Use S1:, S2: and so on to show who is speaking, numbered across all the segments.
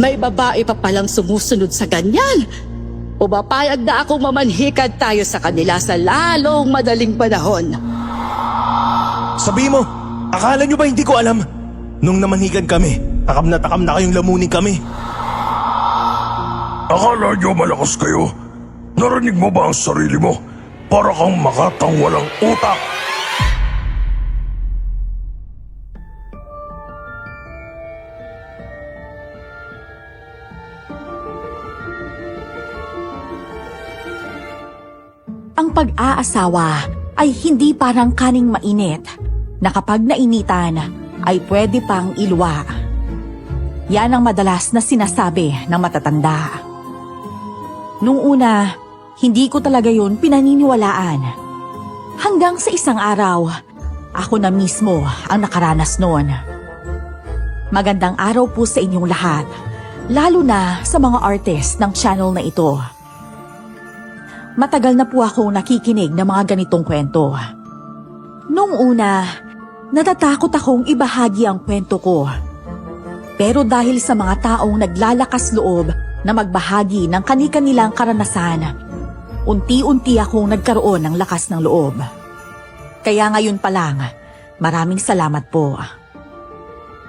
S1: May babae pa palang sumusunod sa ganyan. Pumapayag na akong mamanhikad tayo sa kanila sa lalong madaling panahon.
S2: Sabi mo, akala nyo ba hindi ko alam? Nung namanhikan kami, takam na kayong lamunin kami.
S3: Akala nyo malakas kayo? Narinig mo ba ang sarili mo? Para kang makatang walang utak.
S4: Ang pag-aasawa ay hindi parang kaning mainit na kapag nainitan ay pwede pang iluwa. Yan ang madalas na sinasabi ng matatanda. Nung una, hindi ko talaga yun pinaniniwalaan. Hanggang sa isang araw, ako na mismo ang nakaranas noon. Magandang araw po sa inyong lahat, lalo na sa mga artist ng channel na ito. Matagal na po akong nakikinig ng mga ganitong kwento. Nung una, natatakot akong ibahagi ang kwento ko. Pero dahil sa mga taong naglalakas loob na magbahagi ng kani-kanilang karanasan, unti-unti akong nagkaroon ng lakas ng loob. Kaya ngayon pa lang, maraming salamat po.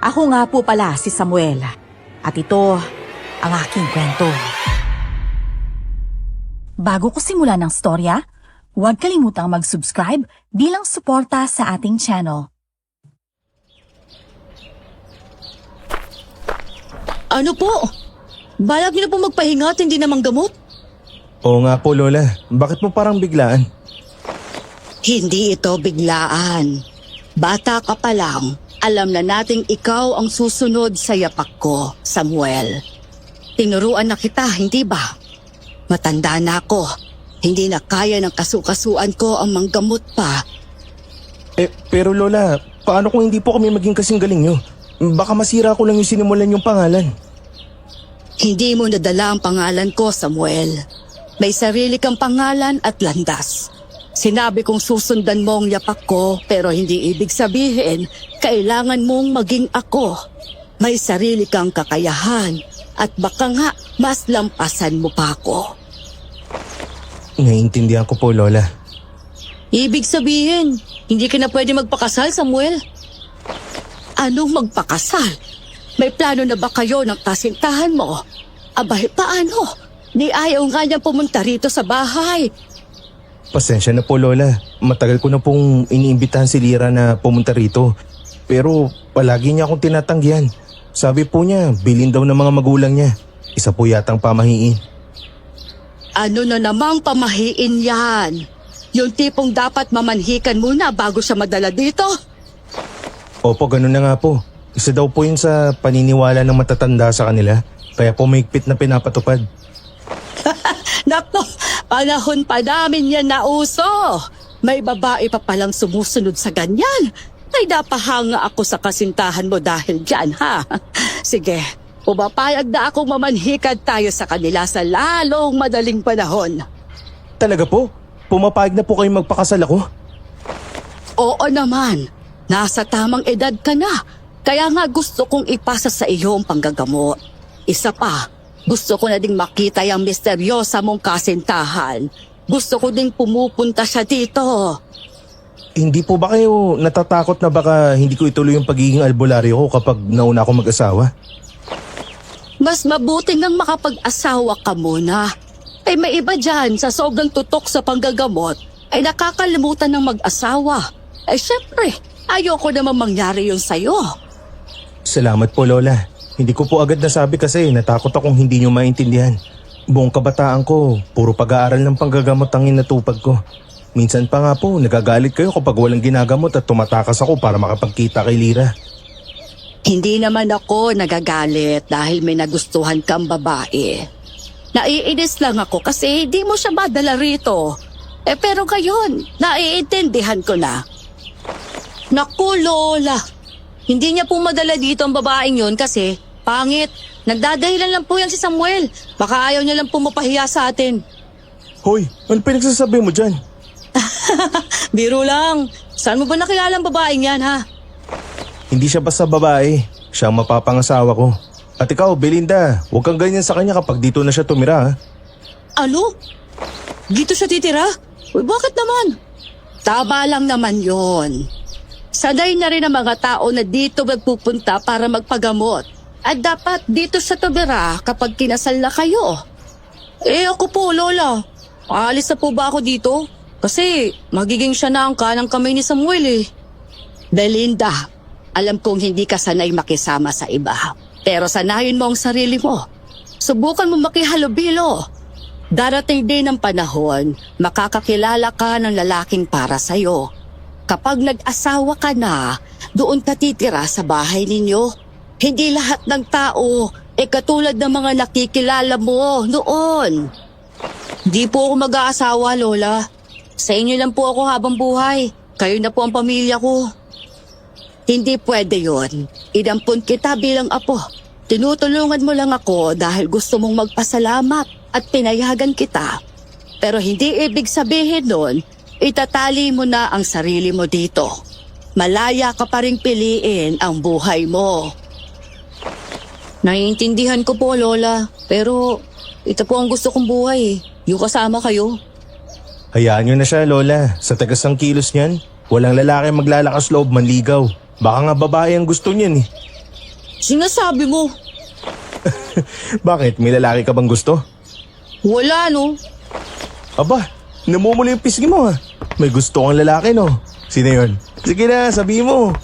S4: Ako nga po pala si Samuel, at ito ang aking kwento. Bago ko simulan ng storya, huwag kalimutang mag-subscribe bilang suporta sa ating channel.
S1: Ano po? Balak niyo na po magpahinga at hindi namang gamot?
S2: Oo nga po, Lola. Bakit mo parang biglaan?
S1: Hindi ito biglaan. Bata ka pa lang, alam na nating ikaw ang susunod sa yapak ko, Samuel. Tinuruan na kita, hindi ba? Matanda na ako. Hindi na kaya ng kasukasuan ko ang manggamot pa.
S2: Pero Lola, paano kung hindi po kami maging kasing galing nyo? Baka masira ko lang yung sinimulan yung pangalan.
S1: Hindi mo nadala ang pangalan ko, Samuel. May sarili kang pangalan at landas. Sinabi kong susundan mo ang yapak ko, pero hindi ibig sabihin kailangan mong maging ako. May sarili kang kakayahan at baka nga mas lampasan mo pa ako.
S2: Naiintindihan ko po, Lola.
S1: Ibig sabihin, hindi ka na pwede magpakasal, Samuel? Anong magpakasal? May plano na ba kayo ng kasintahan mo? Abay, paano? Di ayaw nga niya pumunta rito sa bahay.
S2: Pasensya na po, Lola. Matagal ko na pong iniimbitahan si Lira na pumunta rito. Pero palagi niya akong tinatanggihan. Sabi po niya, bilin daw ng mga magulang niya. Isa po yatang pamahiin.
S1: Ano na namang pamahiin yan? Yung tipong dapat mamanhikan muna bago siya madala dito?
S2: Opo, ganun na nga po. Isa daw po yun sa paniniwala ng matatanda sa kanila. Kaya po mahigpit na pinapatupad.
S1: Nako, panahon pa namin yan na uso. May babae pa palang sumusunod sa ganyan. Ay napahanga ako sa kasintahan mo dahil dyan, ha? Sige, pumapayag na akong mamanhikad tayo sa kanila sa lalong madaling panahon.
S2: Talaga po? Pumapayag na po kayong magpakasal ako?
S1: Oo naman, nasa tamang edad ka na. Kaya nga gusto kong ipasa sa iyo ang panggagamot. Isa pa, gusto ko na ding makita yung misteryosa mong kasintahan. Gusto ko ding pumupunta siya dito.
S2: Hindi po ba kayo natatakot na baka hindi ko ituloy yung pagiging albularyo ko kapag nauna ako mag-asawa?
S1: Mas mabuti ngang makapag-asawa ka muna. Ay may iba dyan sa sobrang tutok sa panggagamot ay nakakalimutan ng mag-asawa. Ay syempre, ayoko naman mangyari yun sa'yo.
S2: Salamat po, Lola. Hindi ko po agad nasabi kasi natakot akong hindi nyo maintindihan. Buong kabataan ko, puro pag-aaral ng panggagamot ang inatupag ko. Minsan pa nga po, nagagalit kayo kapag walang ginagamot at tumatakas ako para makapagkita kay Lira.
S1: Hindi naman ako nagagalit dahil may nagustuhan kang babae. Naiinis lang ako kasi di mo siya madala rito. Pero ngayon, naiintindihan ko na. Naku, Lola. Hindi niya po madala dito ang babaeng yun kasi pangit. Nagdadahilan lang po yan si Samuel. Baka ayaw niya lang po mapahiya sa atin.
S2: Hoy, ano pinagsasabi mo dyan?
S1: Biro lang. Saan mo ba nakilala ang babaeng yan, ha?
S2: Hindi siya basta babae. Siya ang mapapangasawa ko. At ikaw, Belinda, huwag kang ganyan sa kanya kapag dito na siya tumira ha.
S1: Ano? Dito siya titira? Uy, bakit naman? Tama lang naman yon. Sanay na rin ang mga tao na dito magpupunta para magpagamot. At dapat dito siya tumira kapag kinasal na kayo. Ako po, Lola. Aalis na po ba ako dito? Kasi magiging siya na ang kanang kamay ni Samuel eh. Belinda, alam kong hindi ka sanay makisama sa iba. Pero sanayin mo ang sarili mo. Subukan mo makihalubilo. Darating din ang panahon, makakakilala ka ng lalaking para sa'yo. Kapag nag-asawa ka na, doon ka titira sa bahay ninyo. Hindi lahat ng tao katulad ng mga nakikilala mo noon. Di po ako mag-aasawa, Lola. Sa inyo lang po ako habang buhay. Kayo na po ang pamilya ko. Hindi pwede yon. Inampun kita bilang apo. Tinutulungan mo lang ako dahil gusto mong magpasalamat at pinayagan kita. Pero hindi ibig sabihin nun, itatali mo na ang sarili mo dito. Malaya ka pa rin piliin ang buhay mo. Naiintindihan ko po, Lola. Pero ito po ang gusto kong buhay. Yung kasama kayo.
S2: Hayaan nyo na siya, Lola. Sa tagas ng kilos niyan, walang lalaki maglalakas loob manligaw. Baka nga babae ang gusto niyan eh.
S1: Sinasabi mo.
S2: Bakit? May lalaki ka bang gusto?
S1: Wala, no?
S2: Aba, namumula yung pisngi mo ha. May gusto kang lalaki no? Sino yun? Sige na, sabihin mo.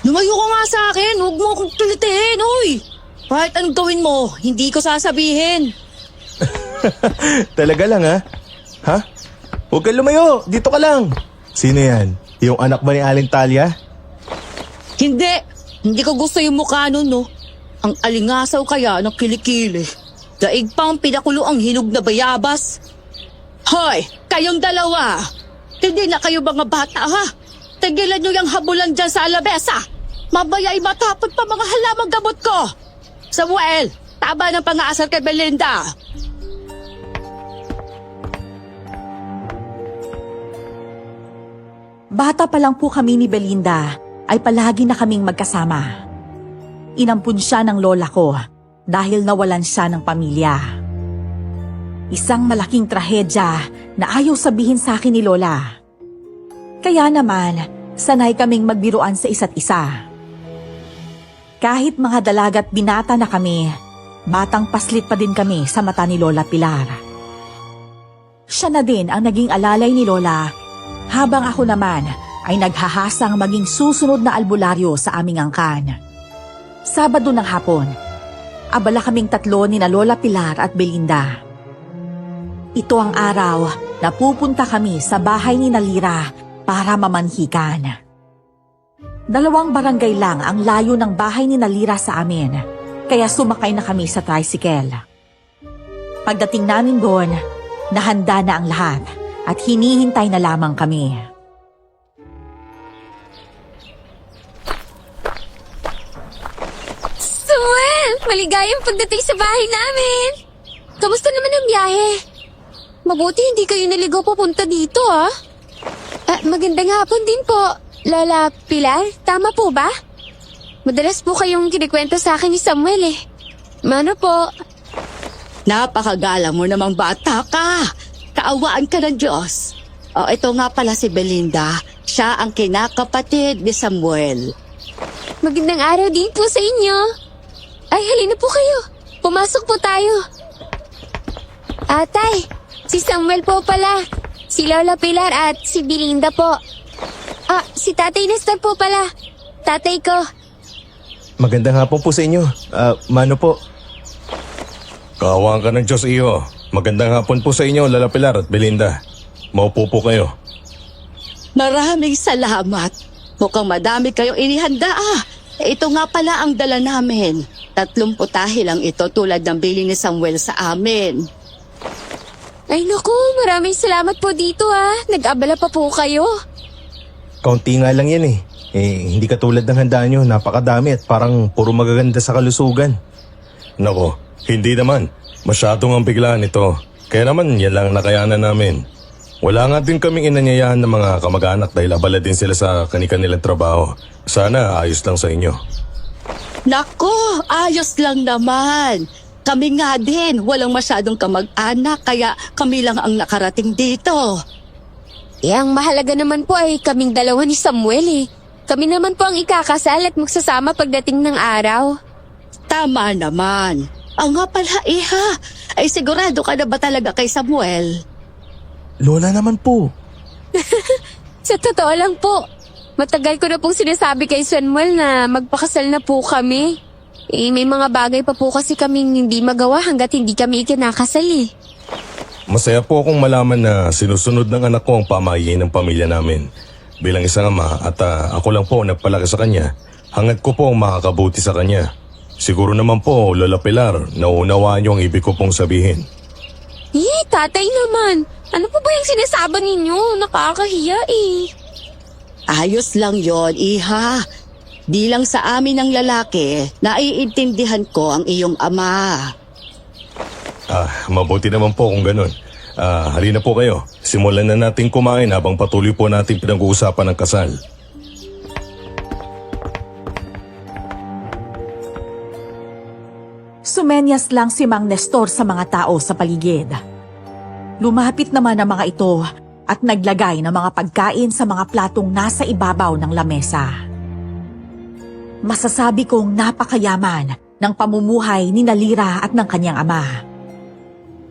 S1: Lumayo ka nga sa akin. Huwag mo akong tulitin, uy. Kahit anong gawin mo, hindi ko sasabihin.
S2: Talaga lang ha? Ha? Huwag kang lumayo, dito ka lang. Sino yan? Yung anak ba ni Aling Talia?
S1: Hindi. Hindi ko gusto yung mukha nun, no? Ang alingasaw kaya ng kilikili. Daig pa ang pinakulo ang hinog na bayabas. Hoy, kayong dalawa. Hindi na kayo mga bata, ha? Tigilan nyo yung habulan dyan sa alabesa. Mabaya'y matapot pa mga halamang gamot ko. Samuel, tama ng pang-aasar kay Belinda.
S4: Bata pa lang po kami ni Belinda ay palagi na kaming magkasama. Inampun siya ng lola ko dahil nawalan siya ng pamilya. Isang malaking trahedya na ayaw sabihin sa akin ni Lola. Kaya naman, sanay kaming magbiruan sa isa't isa. Kahit mga dalaga't binata na kami, batang paslit pa din kami sa mata ni Lola Pilar. Siya na din ang naging alalay ni Lola, habang ako naman ay naghahasang maging susunod na albularyo sa aming angkan. Sabado ng hapon, abala kaming tatlo ni na Lola Pilar at Belinda. Ito ang araw na pupunta kami sa bahay ni Nalira para mamanhikan. 2 barangay lang ang layo ng bahay ni Nalira sa amin, kaya sumakay na kami sa tricycle. Pagdating namin doon, nahanda na ang lahat at hinihintay na lamang kami.
S5: Samuel! Maligayang pagdating sa bahay namin! Kamusta naman ang biyahe? Mabuti hindi kayo naligaw papunta dito, ah. Magandang hapon din po, Lola Pilar. Tama po ba? Madalas po kayong kinikwento sa akin ni Samuel eh. Mano po?
S1: Napakagalang mo namang bata ka. Kaawaan ka ng Diyos. Ito nga pala si Belinda. Siya ang kinakapatid ni Samuel.
S5: Magandang araw din po sa inyo. Ay, halina po kayo. Pumasok po tayo. Atay, si Samuel po pala. Si Lola Pilar at si Belinda po. Si Tatay Nestor po pala. Tatay ko.
S2: Magandang hapon po sa inyo. Mano po?
S3: Kaawaan ka ng Diyos, iyo. Magandang hapon po sa inyo, Lola Pilar at Belinda. Maupo po kayo.
S1: Maraming salamat. Mukhang madami kayong inihanda Ito nga pala ang dala namin. 3 putahe lang ito tulad ng bili ni Samuel sa amin.
S5: Ay naku, maraming salamat po dito Nag-abala pa po kayo.
S2: Kaunti nga lang yan eh. Hindi katulad ng handa nyo, napakadami at parang puro magaganda sa kalusugan.
S3: Nako, hindi naman. Masyadong ang biglaan ito. Kaya naman yan lang nakayanan namin. Wala nga din kaming inanyayahan ng mga kamag-anak dahil abala din sila sa kanilang trabaho. Sana ayos lang sa inyo.
S1: Nako, ayos lang naman. Kami nga din, walang masyadong kamag-anak kaya kami lang ang nakarating dito.
S5: Ang mahalaga naman po ay kaming dalawa ni Samuel eh. Kami naman po ang ikakasal at magsasama pagdating ng araw.
S1: Tama naman. Ang nga pala, iha. Ay sigurado ka na ba talaga kay Samuel?
S2: Lola naman po.
S5: Sa totoo lang po, matagal ko na pong sinasabi kay Samuel na magpakasal na po kami. May mga bagay pa po kasi kaming hindi magawa hanggat hindi kami ikinakasal eh.
S3: Masaya po akong malaman na sinusunod ng anak ko ang pamahiin ng pamilya namin. Bilang isang ama at ako lang po ang nagpalaki sa kanya, hangad ko po ang makakabuti sa kanya. Siguro naman po, Lola Pilar, nauunawaan niyo ang ibig ko pong sabihin.
S5: Tatay naman. Ano po ba yung sinasabi ninyo? Nakakahiya eh.
S1: Ayos lang yon, iha. Di lang sa amin ng lalaki, naiintindihan ko ang iyong ama.
S3: Mabuti naman po kung ganun. Halina po kayo. Simulan na natin kumain habang patuloy po natin pinag-uusapan ng kasal.
S4: Sumenyas lang si Mang Nestor sa mga tao sa paligid. Lumapit naman ang mga ito at naglagay ng mga pagkain sa mga platong nasa ibabaw ng lamesa. Masasabi kong napakayaman ng pamumuhay ni Nalira at ng kanyang ama.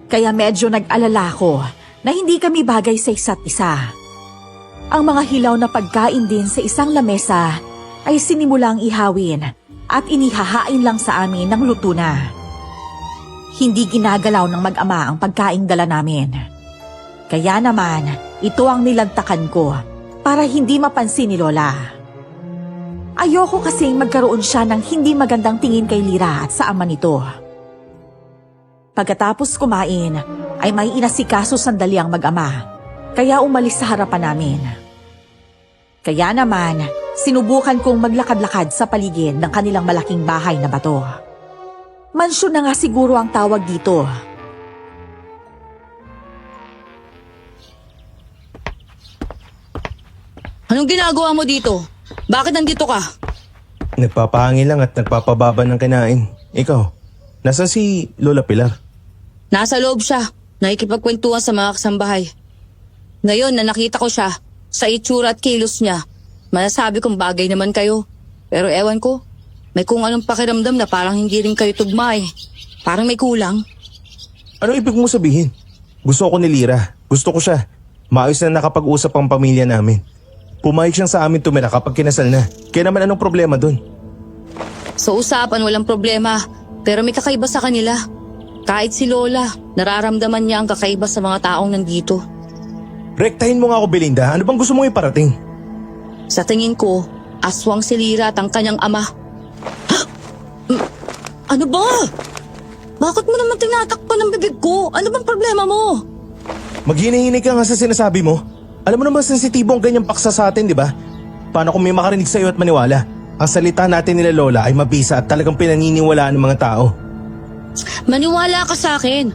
S4: Kaya medyo nag-alala ko na hindi kami bagay sa isa't isa. Ang mga hilaw na pagkain din sa isang lamesa ay sinimulang ihawin at inihahain lang sa amin ng luto na. Hindi ginagalaw ng mag-ama ang pagkaing dala namin. Kaya naman, ito ang nilantakan ko para hindi mapansin ni Lola. Ayoko kasing magkaroon siya ng hindi magandang tingin kay Lira at sa ama nito. Pagkatapos kumain, ay may inasikaso sandali ang mag-ama, kaya umalis sa harapan namin. Kaya naman, sinubukan kong maglakad-lakad sa paligid ng kanilang malaking bahay na bato. Mansyon na nga siguro ang tawag dito.
S1: Anong ginagawa mo dito? Bakit nandito ka?
S2: Nagpapahangin lang at nagpapababa ng kinain. Ikaw, nasaan si Lola Pilar?
S1: Nasa loob siya. Nakikipagkwentuhan sa mga kasambahay. Ngayon na nakita ko siya, sa itsura at kilos niya, masasabi kong bagay naman kayo. Pero ewan ko, may kung anong pakiramdam na parang hindi rin kayo tugma eh. Parang may kulang.
S2: Ano ibig mo sabihin? Gusto ko ni Lira. Gusto ko siya. Maayos na nakapag-usap ang pamilya namin. Pumayag siyang sa amin tumira kapag kinasal na. Kaya naman anong problema dun?
S1: Sa usapan walang problema, pero may kakaiba sa kanila. Kahit si Lola, nararamdaman niya ang kakaiba sa mga taong nandito.
S2: Rektahin mo nga ako, Belinda. Ano bang gusto mong iparating?
S1: Sa tingin ko, aswang si Lira at ang kanyang ama. Ano ba? Bakit mo naman tinatakpan ang bibig ko? Ano bang problema mo?
S2: Maghinahinig ka nga sa sinasabi mo. Alam mo naman sensitibo ang ganyang paksa sa atin, di ba? Paano kung may makarinig sa'yo at maniwala? Ang salita natin nila Lola ay mabisa at talagang pinaniniwalaan ng mga tao.
S1: Maniwala ka sa akin.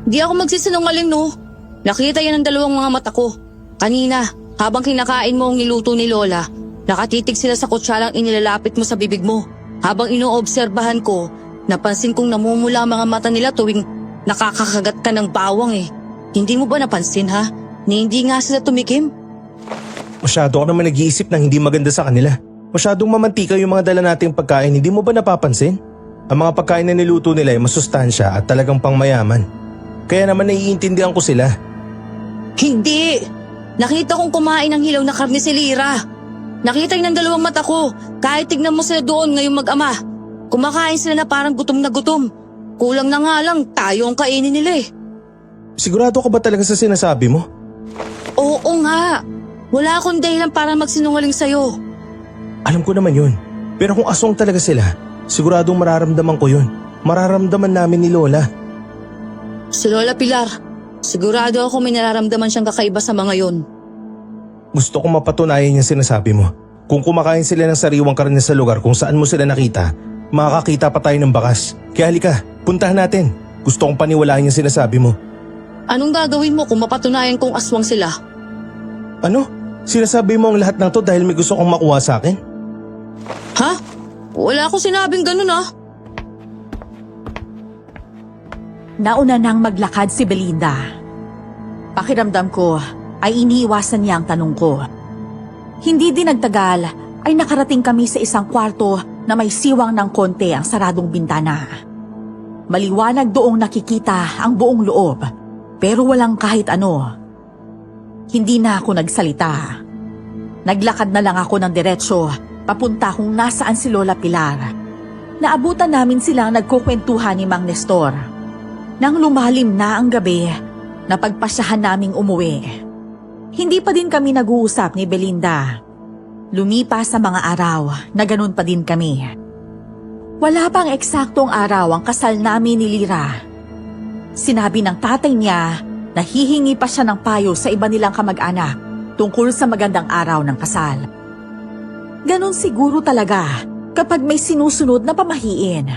S1: Di ako magsisinungaling, no? Nakita yan ng dalawang mga mata ko. Kanina, habang kinakain mo ang niluto ni Lola, nakatitig sila sa kutsalang inilalapit mo sa bibig mo. Habang inoobserbahan ko, napansin kong namumula ang mga mata nila tuwing nakakakagat ka ng bawang eh. Hindi mo ba napansin ha? Ni hindi nga sila tumikim?
S2: Masyado ka naman nag-iisip ng hindi maganda sa kanila. Masyadong mamantika yung mga dala nating pagkain, hindi mo ba napapansin? Ang mga pagkain na niluto nila ay masustansya at talagang pangmayaman. Kaya naman naiintindihan ko sila.
S1: Hindi! Nakita kong kumain ng hilaw na karne si Lira. Nakita yun ng dalawang mata ko. Kahit tignan mo sila doon ngayong mag-ama. Kumakain sila na parang gutom na gutom. Kulang na nga lang, tayo ang kainin nila eh.
S2: Sigurado ka ba talaga sa sinasabi mo?
S1: Oo nga. Wala akong dahilan para magsinungaling sa'yo.
S2: Alam ko naman yun. Pero kung aswang talaga sila, siguradong mararamdaman ko yun. Mararamdaman namin ni Lola.
S1: Si Lola Pilar, sigurado ako may nararamdaman siyang kakaiba sa mga yon.
S2: Gusto kong mapatunayan yung sinasabi mo. Kung kumakain sila ng sariwang karne sa lugar kung saan mo sila nakita, makakakita pa tayo ng bakas. Kaya halika, puntahan natin. Gusto kong paniwalaan yung sinasabi mo.
S1: Anong gagawin mo kung mapatunayan kong aswang sila?
S2: Ano? Sinasabi mo ang lahat ng to dahil may gusto kong makuha sa akin?
S1: Ha? Wala akong sinabing ganun ah.
S4: Nauna nang maglakad si Belinda. Pakiramdam ko ay iniiwasan niya ang tanong ko. Hindi din nagtagal ay nakarating kami sa isang kwarto na may siwang ng konti ang saradong bintana. Maliwanag doong nakikita ang buong loob pero walang kahit ano. Hindi na ako nagsalita. Naglakad na lang ako ng diretsyo papunta kung nasaan si Lola Pilar. Naabutan namin silang nagkukwentuhan ni Mang Nestor. Nang lumalim na ang gabi, napagpasyahan naming umuwi. Hindi pa din kami nag-uusap ni Belinda. Lumipas sa mga araw na ganun pa din kami. Wala pang eksaktong araw ang kasal namin ni Lira. Sinabi ng tatay niya na hihingi pa siya ng payo sa iba nilang kamag-anak tungkol sa magandang araw ng kasal. Ganun siguro talaga kapag may sinusunod na pamahiin.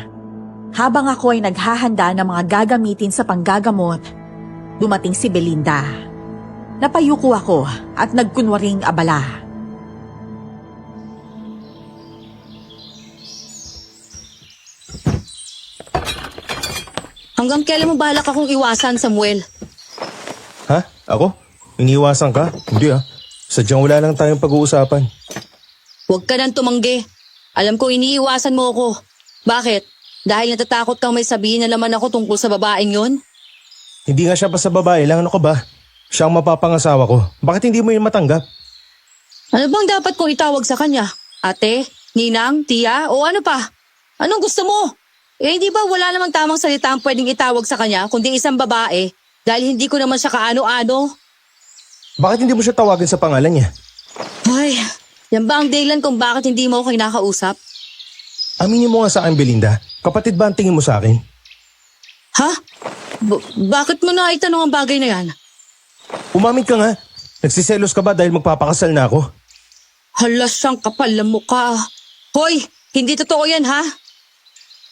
S4: Habang ako ay naghahanda ng mga gagamitin sa panggagamot, dumating si Belinda. Napayuko ako at nagkunwaring abala.
S1: Hanggang kailan mo balak akong iwasan, Samuel?
S2: Ha? Ako? Iniiwasan ka? Hindi ah. Sadyang wala lang tayong pag-uusapan.
S1: Huwag ka nang tumanggi. Alam ko iniiwasan mo ako. Bakit? Dahil natatakot kang may sabihin na naman ako tungkol sa babaeng yon?
S2: Hindi nga siya basta babae lang. Ano ka ba? Siya ang mapapangasawa ko. Bakit hindi mo yun matanggap?
S1: Ano bang dapat kong itawag sa kanya? Ate? Ninang? Tia? O ano pa? Anong gusto mo? Eh hindi ba wala namang tamang salita ang pwedeng itawag sa kanya kundi isang babae dahil hindi ko naman siya kaano-ano?
S2: Bakit hindi mo siya tawagin sa pangalan niya?
S1: Ay, yan ba ang dahilan kung bakit hindi mo ako kinakausap?
S2: Aminin mo nga sa akin, Belinda. Kapatid ba ang tingin mo sa akin?
S1: Ha? Bakit mo na itanong ang bagay na yan?
S2: Umamin ka nga. Nagsiselos ka ba dahil magpapakasal na ako?
S1: Hala siyang kapal na mukha. Hoy, hindi totoo yan ha?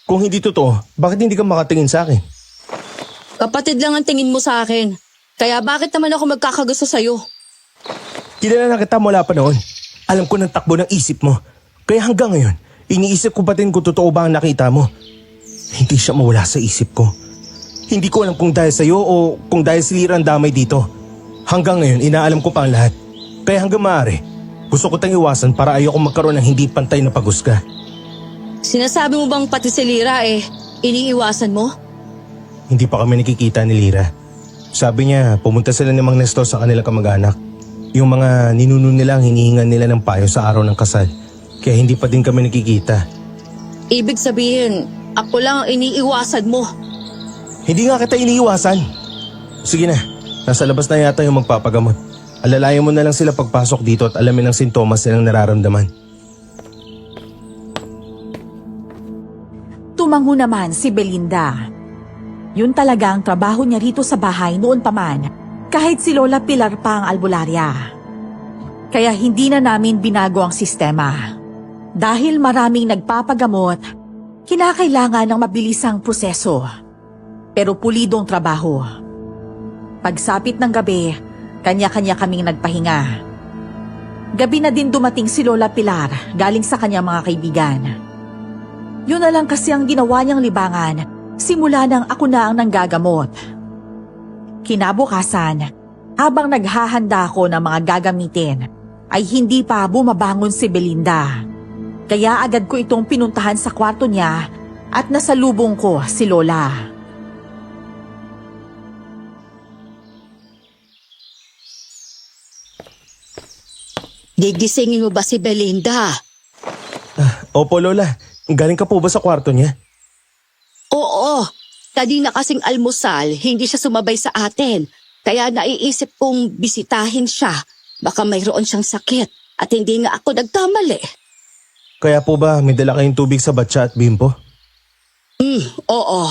S2: Kung hindi totoo, bakit hindi ka makatingin sa akin?
S1: Kapatid lang ang tingin mo sa akin. Kaya bakit naman ako magkakagusto sa'yo?
S2: Kilala na kita mula pa noon. Alam ko ng takbo ng isip mo. Kaya hanggang ngayon, iniisip ko pa din kung totoo ba ang nakita mo. Hindi siya mawala sa isip ko. Hindi ko alam kung dahil sa'yo o kung dahil si Lira ang damay dito. Hanggang ngayon, inaalam ko pa ang lahat. Kaya hanggang maaari, gusto ko tang iwasan para ayoko magkaroon ng hindi pantay na paghusga.
S1: Sinasabi mo bang pati si Lira iniiwasan mo?
S2: Hindi pa kami nakikita ni Lira. Sabi niya, pumunta sila ni Mang Nestor sa kanilang kamag-anak. Yung mga ninuno nila ang hinihingan nila ng payo sa araw ng kasal. Kaya hindi pa din kami nakikita.
S1: Ibig sabihin, ako lang ang iniiwasan mo.
S2: Hindi nga kita iniiwasan. Sige na, nasa labas na yata yung magpapagamot. Alalayan mo na lang sila pagpasok dito at alamin ang sintomas nilang nararamdaman.
S4: Tumango naman si Belinda. Yun talaga ang trabaho niya rito sa bahay noon pa man, kahit si Lola Pilar pa ang albularya. Kaya hindi na namin binago ang sistema. Dahil maraming nagpapagamot, kinakailangan ng mabilisang proseso. Pero pulidong trabaho. Pagsapit ng gabi, kanya-kanya kaming nagpahinga. Gabi na din dumating si Lola Pilar galing sa kanyang mga kaibigan. Yun na lang kasi ang ginawa niyang libangan simula nang ako na ang nanggagamot. Kinabukasan, habang naghahanda ako ng mga gagamitin, ay hindi pa bumabangon si Belinda. Kaya agad ko itong pinuntahan sa kwarto niya at nasalubong ko si Lola.
S1: Gigisingin mo ba si Belinda?
S2: Opo, Lola. Galing ka po ba sa kwarto niya?
S1: Oo. Kanina kasing almusal, hindi siya sumabay sa atin. Kaya naiisip kong bisitahin siya. Baka mayroon siyang sakit at hindi nga ako nagkamali.
S2: Kaya po ba may dala kayong tubig sa batsa at bimpo?
S1: Oo.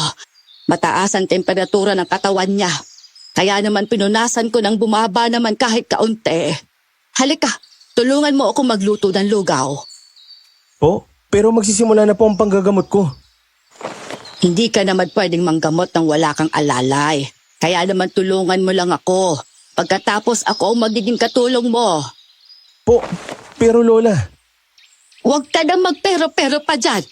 S1: Mataas ang temperatura ng katawan niya. Kaya naman pinunasan ko ng bumaba naman kahit kaunti. Halika, tulungan mo ako magluto ng lugaw.
S2: Po, pero magsisimula na po ang panggagamot ko.
S1: Hindi ka naman pwedeng manggamot nang wala kang alalay. Kaya naman tulungan mo lang ako. Pagkatapos ako ang magiging katulong mo.
S2: Po, pero Lola.
S1: Huwag ka na magpero-pero pa dyan.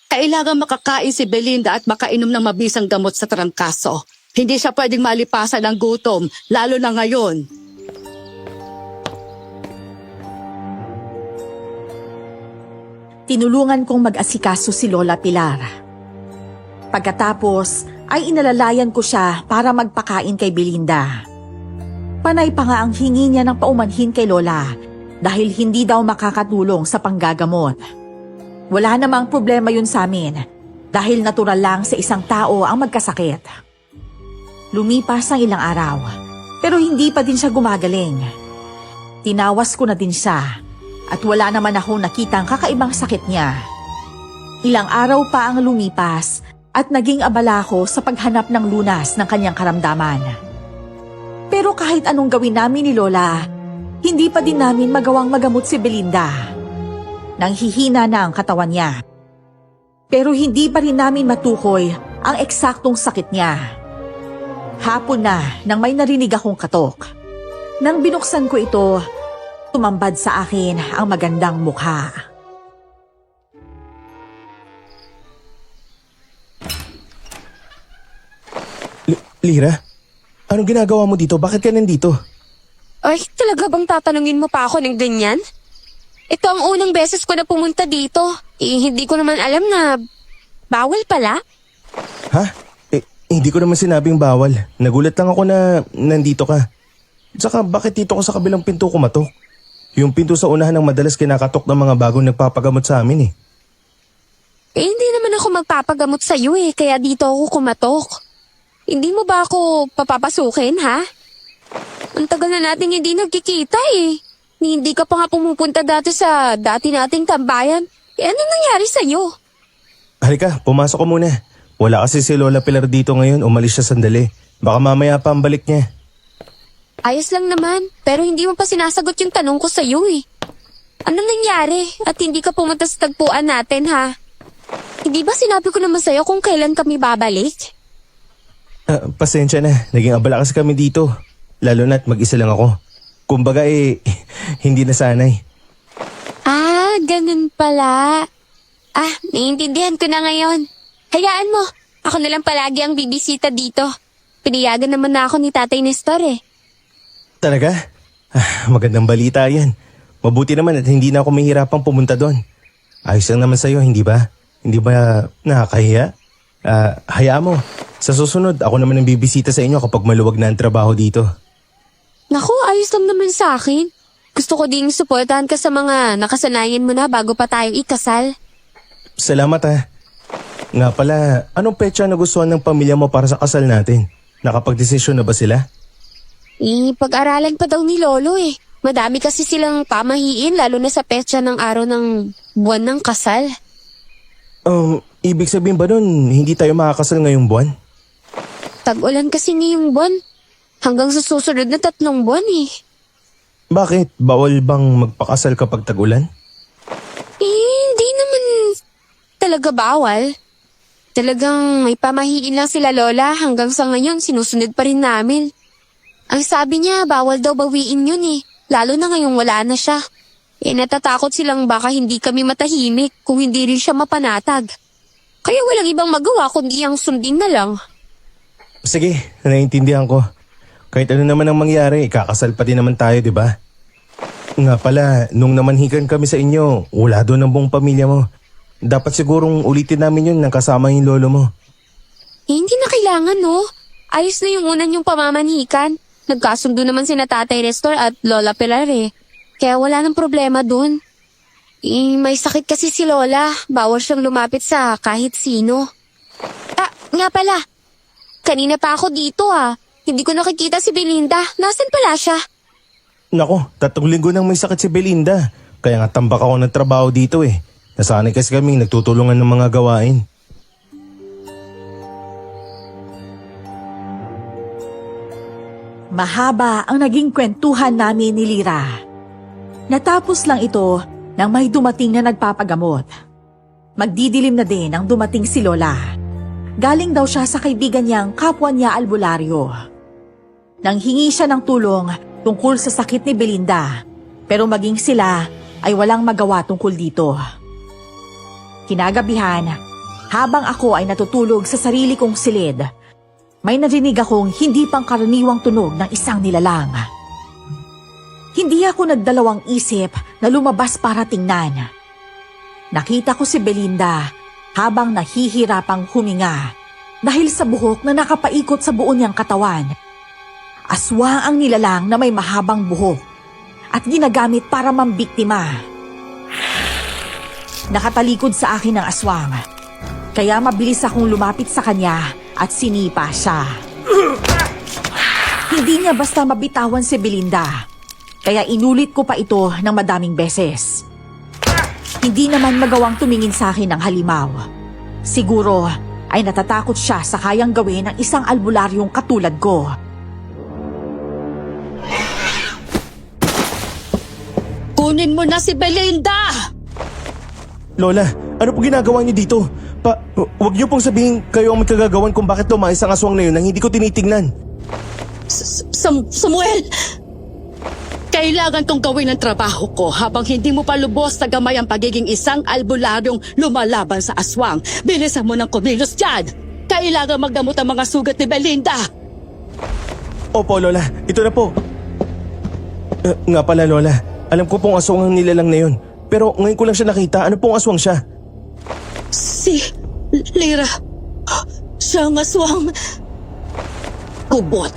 S1: Kailangan makakain si Belinda at makainom ng mabisang gamot sa trangkaso. Hindi siya pwedeng malipasan ng gutom, lalo na ngayon.
S4: Tinulungan kong mag-asikaso si Lola Pilar. Pagkatapos ay inalalayan ko siya para magpakain kay Belinda. Panay pa nga ang hingi niya ng paumanhin kay Lola dahil hindi daw makakatulong sa panggagamot. Wala namang problema yun sa amin dahil natural lang sa isang tao ang magkasakit. Lumipas ang ilang araw pero hindi pa din siya gumagaling. Tinawas ko na din siya at wala naman akong nakitang kakaibang sakit niya. Ilang araw pa ang lumipas at naging abala ako sa paghanap ng lunas ng kanyang karamdaman. Pero kahit anong gawin namin ni Lola, hindi pa din namin magawang magamot si Belinda. Nanghihina na ang katawan niya. Pero hindi pa rin namin matukoy ang eksaktong sakit niya. Hapon na nang may narinig akong katok. Nang binuksan ko ito, tumambad sa akin ang magandang mukha.
S2: Lira, anong ginagawa mo dito? Bakit ka nandito?
S5: Ay, talaga bang tatanungin mo pa ako ng ganyan? Ito ang unang beses ko na pumunta dito. Hindi ko naman alam na bawal pala.
S2: Ha? Hindi ko naman sinabing bawal. Nagulat lang ako na nandito ka. Tsaka bakit dito ko sa kabilang pinto kumatok? Yung pinto sa unahan ng madalas kinakatok ng mga bagong nagpapagamot sa amin eh.
S5: Hindi naman ako magpapagamot sa iyo kaya dito ako kumatok. Hindi mo ba ako papapasukin, ha? Ang tagal na natin hindi nagkikita Hindi ka pa nga pumupunta dati sa dati nating tambayan. Anong nangyari sa'yo?
S2: Halika, pumasok ko muna. Wala kasi si Lola Pilar dito ngayon, umalis siya sandali. Baka mamaya pa ang balik niya.
S5: Ayos lang naman, pero hindi mo pa sinasagot yung tanong ko sa'yo Anong nangyari at hindi ka pumunta sa tagpuan natin, ha? Hindi ba sinabi ko naman sa'yo kung kailan kami babalik?
S2: Pasensya na, naging abala kasi kami dito. Lalo na't mag-isa lang ako. Kumbaga hindi nasanay.
S5: Ah, ganun pala. Naiintindihan ko na ngayon. Hayaan mo, ako na lang palagi ang bibisita dito. Pinayagan naman na ako ni Tatay Nestor
S2: Talaga? Magandang balita yan. Mabuti naman at hindi na ako mahihirapang pumunta doon. Ayos lang naman sa'yo, hindi ba? Hindi ba nakakahiya? Hayaan mo. Sa susunod, ako naman ang bibisita sa inyo kapag maluwag na ang trabaho dito.
S5: Naku, ayos lang naman sa akin. Gusto ko ding suportahan ka sa mga nakasanayan mo na bago pa tayo ikasal.
S2: Salamat Nga pala, anong petsa nagustuhan ng pamilya mo para sa kasal natin? Nakapagdesisyon na ba sila?
S5: Pag-aralan pa daw ni Lolo Madami kasi silang pamahiin lalo na sa petsa ng araw ng buwan ng kasal.
S2: Ibig sabihin ba nun, hindi tayo makakasal ngayong buwan?
S5: Tag-ulan kasi ngayong buwan. Hanggang sa susunod na 3 buwan
S2: Bakit? Bawal bang magpakasal kapag tag-ulan?
S5: Hindi naman talaga bawal. Talagang may pamahiin lang sila Lola hanggang sa ngayon sinusunod pa rin namin. Ang sabi niya bawal daw bawiin yun lalo na ngayong wala na siya. Natatakot silang baka hindi kami matahimik kung hindi rin siya mapanatag. Kaya walang ibang magawa kundi ang sundin na lang.
S2: Sige, naiintindihan ko. Kahit ano naman ang mangyari, kakasal pa din naman tayo, di ba? Nga pala, nung namanhikan kami sa inyo, wala doon ang buong pamilya mo. Dapat sigurong ulitin namin yun nang kasama yung lolo mo.
S5: Hindi na kailangan, no? Ayos na yung unan yung pamamanhikan. Nagkasundo naman sina Tatay Nestor at Lola Pilar Kaya wala nang problema dun. May sakit kasi si Lola. Bawal siyang lumapit sa kahit sino. Nga pala. Kanina pa ako dito Hindi ko nakikita si Belinda. Nasaan pala siya?
S2: Nako, 3 linggo nang may sakit si Belinda. Kaya nga tambak ako ng trabaho dito Nasanay kasi kaming nagtutulungan ng mga gawain.
S4: Mahaba ang naging kwentuhan namin ni Lira. Natapos lang ito nang may dumating na nagpapagamot. Magdidilim na din ang dumating si Lola. Galing daw siya sa kaibigan niyang kapwa niya albularyo. Nanghingi siya ng tulong tungkol sa sakit ni Belinda. Pero maging sila ay walang magawa tungkol dito. Kinagabihan, habang ako ay natutulog sa sarili kong silid, may narinig akong hindi pangkaraniwang tunog ng isang nilalang. Hindi ako nagdalawang isip na lumabas para tingnan. Nakita ko si Belinda habang nahihirapang huminga dahil sa buhok na nakapaikot sa buo niyang katawan. Aswang ang nilalang na may mahabang buhok at ginagamit para mambiktima. Nakatalikod sa akin ang aswang, kaya mabilis akong lumapit sa kanya at sinipa siya. Hindi niya basta mabitawan si Belinda, kaya inulit ko pa ito ng madaming beses. Hindi naman magawang tumingin sa akin ng halimaw. Siguro ay natatakot siya sa kayang gawin ng isang albularyong katulad ko.
S1: Kunin mo na si Belinda!
S2: Lola, ano po ginagawa niyo dito? Huwag niyo pong sabihin kayo ang may kagagawan kung bakit lumayas ang aswang na yun nang hindi ko tinitingnan.
S1: Samuel! Kailangan kong gawin ang trabaho ko habang hindi mo pa lubos na gamay ang pagiging isang albularyong lumalaban sa aswang. Bilisan mo ng kumilos dyan! Kailangan magdamot ang mga sugat ni Belinda!
S2: Opo, Lola. Ito na po. Nga pala, Lola. Alam ko pong aswang ang nilalang na yun. Pero ngayon ko lang siya nakita. Ano pong aswang siya?
S1: Si Lira. Siya ang aswang. Kubot.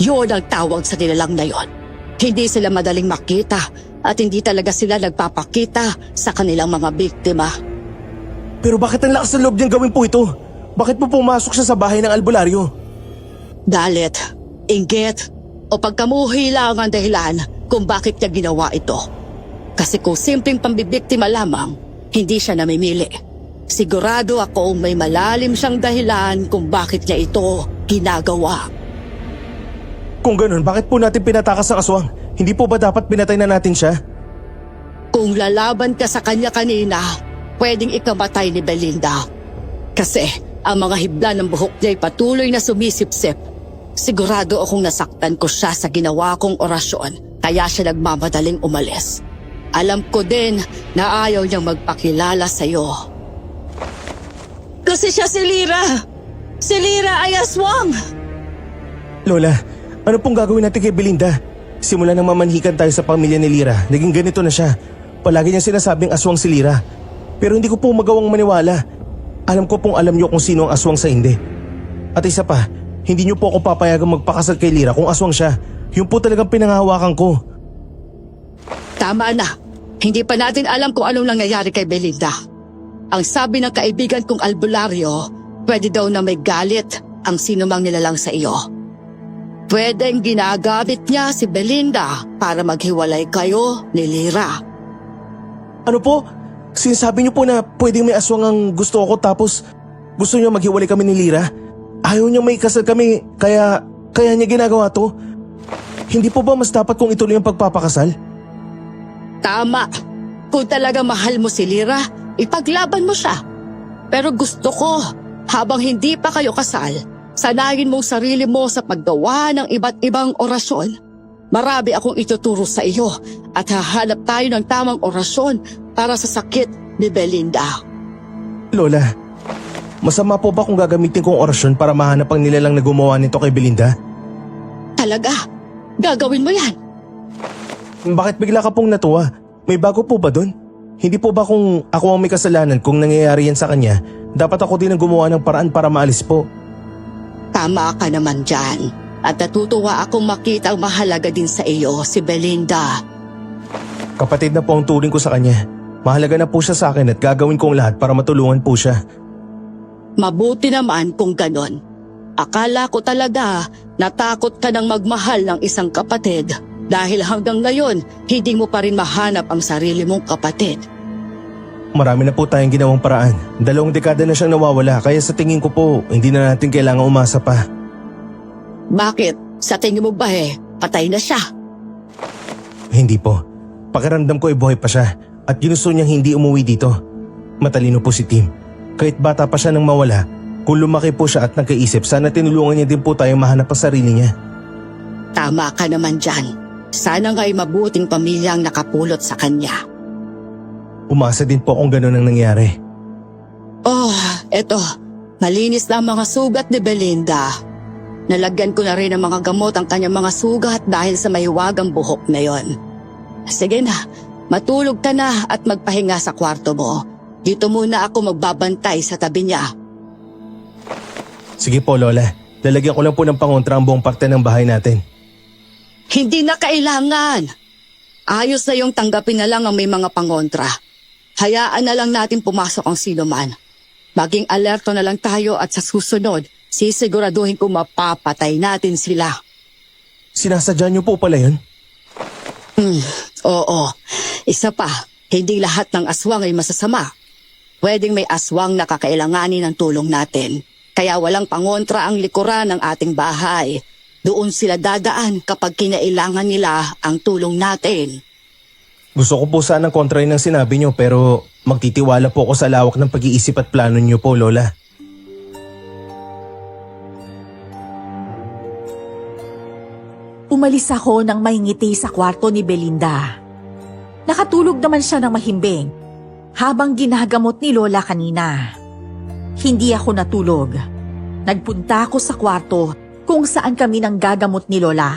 S1: Yun ang tawag sa nilalang na yon. Hindi sila madaling makita at hindi talaga sila nagpapakita sa kanilang mga biktima.
S2: Pero bakit ang lakas ng loob niyang gawin po ito? Bakit po pumasok siya sa bahay ng albularyo?
S1: Galit, inggit, o pagkamuhi lang ang dahilan kung bakit niya ginawa ito. Kasi kung simpleng pambibiktima lamang, hindi siya namimili. Sigurado ako may malalim siyang dahilan kung bakit niya ito ginagawa.
S2: Kung ganun, bakit po natin pinatakas ang aswang? Hindi po ba dapat pinatay na natin siya?
S1: Kung lalaban ka sa kanya kanina, pwedeng ikamatay ni Belinda. Kasi ang mga hibla ng buhok niya ay patuloy na sumisipsip. Sigurado akong nasaktan ko siya sa ginawa kong orasyon, kaya siya nagmamadaling umalis. Alam ko din na ayaw niyang magpakilala sa'yo. Kasi siya si Lira! Si Lira ay aswang!
S2: Lola, ano pong gagawin natin kay Belinda? Simula nang mamanhikan tayo sa pamilya ni Lira, naging ganito na siya. Palagi niya sinasabing aswang si Lira. Pero hindi ko po magawang maniwala. Alam ko pong alam niyo kung sino ang aswang sa hindi. At isa pa, hindi niyo po ako papayagang magpakasal kay Lira kung aswang siya. Yung po talagang pinangahawakan ko.
S1: Tama na. Hindi pa natin alam kung anong nangyayari kay Belinda. Ang sabi ng kaibigan kong albularyo, pwede daw na may galit ang sinumang nilalang sa iyo. Pwedeng ginagamit niya si Belinda para maghiwalay kayo ni Lira.
S2: Ano po? Sinasabi niyo po na pwedeng may aswang ang gusto ko tapos gusto niyo maghiwalay kami ni Lira? Ayaw niya may kasal kami kaya niya ginagawa to? Hindi po ba mas dapat kung ituloy ang pagpapakasal?
S1: Tama. Kung talaga mahal mo si Lira, ipaglaban mo siya. Pero gusto ko, habang hindi pa kayo kasal, sanayin mong sarili mo sa paggawa ng iba't ibang orasyon. Marami akong ituturo sa iyo at hahanap tayo ng tamang orasyon para sa sakit ni Belinda.
S2: Lola, masama po ba kung gagamitin kong orasyon para mahanap ang nilalang na gumawa nito kay Belinda?
S1: Talaga? Gagawin mo yan?
S2: Bakit bigla ka pong natuwa? May bago po ba dun? Hindi po ba kung ako ang may kasalanan kung nangyayari yan sa kanya, dapat ako din ang gumawa ng paraan para maalis po?
S1: Tama ka naman dyan. At natutuwa akong makita ang mahalaga din sa iyo, si Belinda.
S2: Kapatid na po ang turing ko sa kanya. Mahalaga na po siya sa akin at gagawin kong lahat para matulungan po siya.
S1: Mabuti naman kung ganon. Akala ko talaga natakot ka ng magmahal ng isang kapatid dahil hanggang ngayon hindi mo pa rin mahanap ang sarili mong kapatid.
S2: Marami na po tayong ginawang paraan. 2 dekada na siyang nawawala kaya sa tingin ko po hindi na natin kailangan umasa pa.
S1: Bakit? Sa tingin mo ba patay na siya?
S2: Hindi po. Pakiramdam ko ay buhay pa siya at ginusto niyang hindi umuwi dito. Matalino po si Tim. Kahit bata pa siya nang mawala, kung lumaki po siya at nagkaisip, sana tinulungan niya din po tayong mahanap ang sarili niya.
S1: Tama ka naman dyan. Sana nga'y mabuting pamilya ang nakapulot sa kanya.
S2: Umasa din po kung ganun ang nangyari.
S1: Oh, eto. Malinis na ang mga sugat ni Belinda. Nalagyan ko na rin ng mga gamot ang kanyang mga sugat dahil sa mahiwagang buhok na yon. Sige na, matulog ka na at magpahinga sa kwarto mo. Dito muna ako magbabantay sa tabi niya.
S2: Sige po, Lola. Lalagyan ko lang po ng pangontra ang buong parte ng bahay natin.
S1: Hindi na kailangan. Ayos na yung tanggapin na lang ang may mga pangontra. Hayaan na lang natin pumasok ang sino man. Maging alerto na lang tayo at sa susunod, sisiguraduhin kung mapapatay natin sila.
S2: Sinasadya niyo po pala yun?
S1: Oo. Isa pa, hindi lahat ng aswang ay masasama. Pwedeng may aswang na kakailanganin ng tulong natin. Kaya walang pangontra ang likuran ng ating bahay. Doon sila dadaan kapag kinailangan nila ang tulong natin.
S2: Gusto ko po sanang kontrahin ng sinabi niyo pero magtitiwala po ako sa lawak ng pag-iisip at plano niyo po, Lola.
S4: Umalis ako nang may ngiti sa kwarto ni Belinda. Nakatulog naman siya ng mahimbing habang ginagamot ni Lola kanina. Hindi ako natulog. Nagpunta ako sa kwarto kung saan kami nang gagamot ni Lola.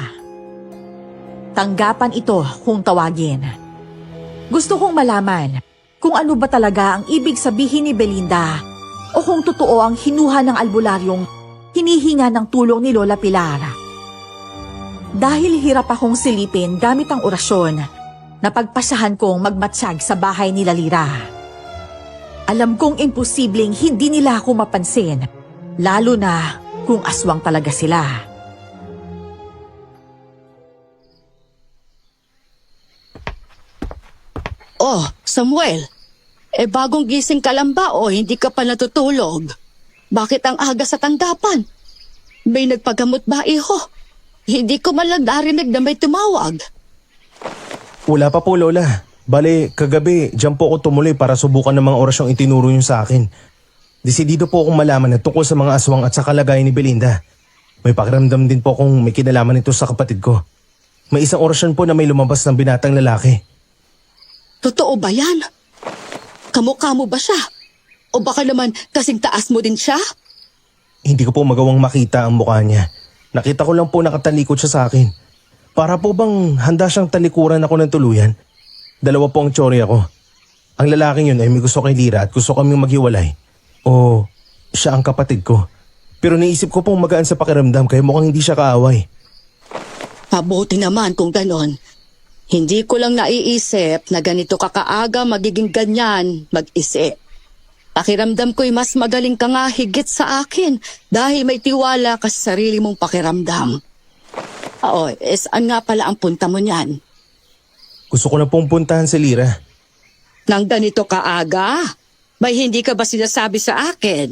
S4: Tanggapan ito kung tawagin. Gusto kong malaman kung ano ba talaga ang ibig sabihin ni Belinda o kung totoo ang hinuha ng albularyong hinihinga ng tulong ni Lola Pilar. Dahil hirap akong silipin gamit ang orasyon, napagpasyahan kong magmatsyag sa bahay ni Lira. Alam kong imposibleng hindi nila ako mapansin, lalo na kung aswang talaga sila.
S1: Oh, Samuel. Bagong gising ka lang ba o hindi ka pa natutulog? Bakit ang aga sa tanggapan? May nagpagamot ba, iho? Hindi ko man lang narinig na may tumawag.
S2: Wala pa po, Lola. Bale, kagabi, dyan po ako tumuloy para subukan ng mga orasyong itinuro niyo sa akin. Desidido po akong malaman na tungkol sa mga aswang at sa kalagayan ni Belinda. May pakiramdam din po kung may kinalaman ito sa kapatid ko. May isang orasyon po na may lumabas ng binatang lalaki.
S1: Totoo ba yan? Kamukha mo ba siya? O baka naman kasing taas mo din siya?
S2: Hindi ko po magawang makita ang mukha niya. Nakita ko lang po nakatalikod siya sa akin. Para po bang handa siyang talikuran ako ng tuluyan? Dalawa po ang tsorya ko. Ang lalaking yun ay may gusto kay Lira at gusto kaming maghiwalay. O siya ang kapatid ko. Pero naisip ko pong magaan sa pakiramdam kaya mukhang hindi siya kaaway.
S1: Mabuti naman kung ganon. Hindi ko lang naiisip na ganito ka kaaga magiging ganyan mag-isip. Pakiramdam ko'y mas magaling ka nga higit sa akin dahil may tiwala ka sa sarili mong pakiramdam. Oo, saan nga pala ang punta mo niyan?
S2: Gusto ko na pong puntahan si Lira.
S1: Nang ganito kaaga? May hindi ka ba sinasabi sa akin?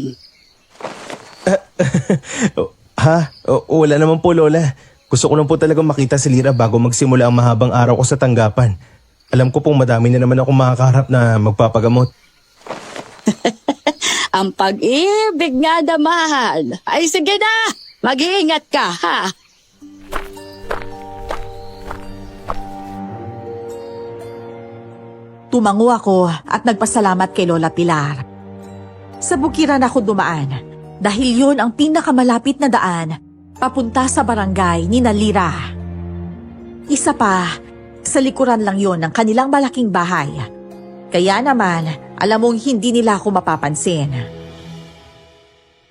S2: Ha? Wala naman po, Lola. Gusto ko lang po talagang makita si Lira bago magsimula ang mahabang araw ko sa tanggapan. Alam ko pong madami na naman ako makakaharap na magpapagamot.
S1: Ang pag-ibig nga naman. Ay sige na, mag-iingat ka ha.
S4: Tumango ako at nagpasalamat kay Lola Pilar. Sa bukiran ako dumaan dahil yun ang pinakamalapit na daan papunta sa barangay ni Lira. Isa pa, sa likuran lang yon ng kanilang malaking bahay. Kaya naman, alam mong hindi nila ako mapapansin.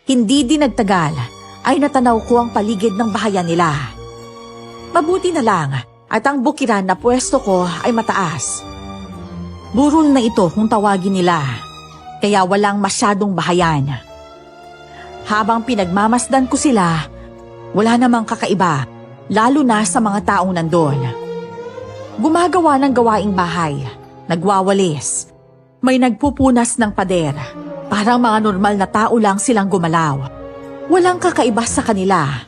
S4: Hindi din nagtagal ay natanaw ko ang paligid ng bahayan nila. Mabuti na lang at ang bukiran na pwesto ko ay mataas. Burol na ito kung tawagin nila, kaya walang masyadong bahayan. Habang pinagmamasdan ko sila, wala namang kakaiba, lalo na sa mga taong nandun. Gumagawa ng gawaing bahay, nagwawalis, may nagpupunas ng pader, parang mga normal na tao lang silang gumalaw. Walang kakaiba sa kanila,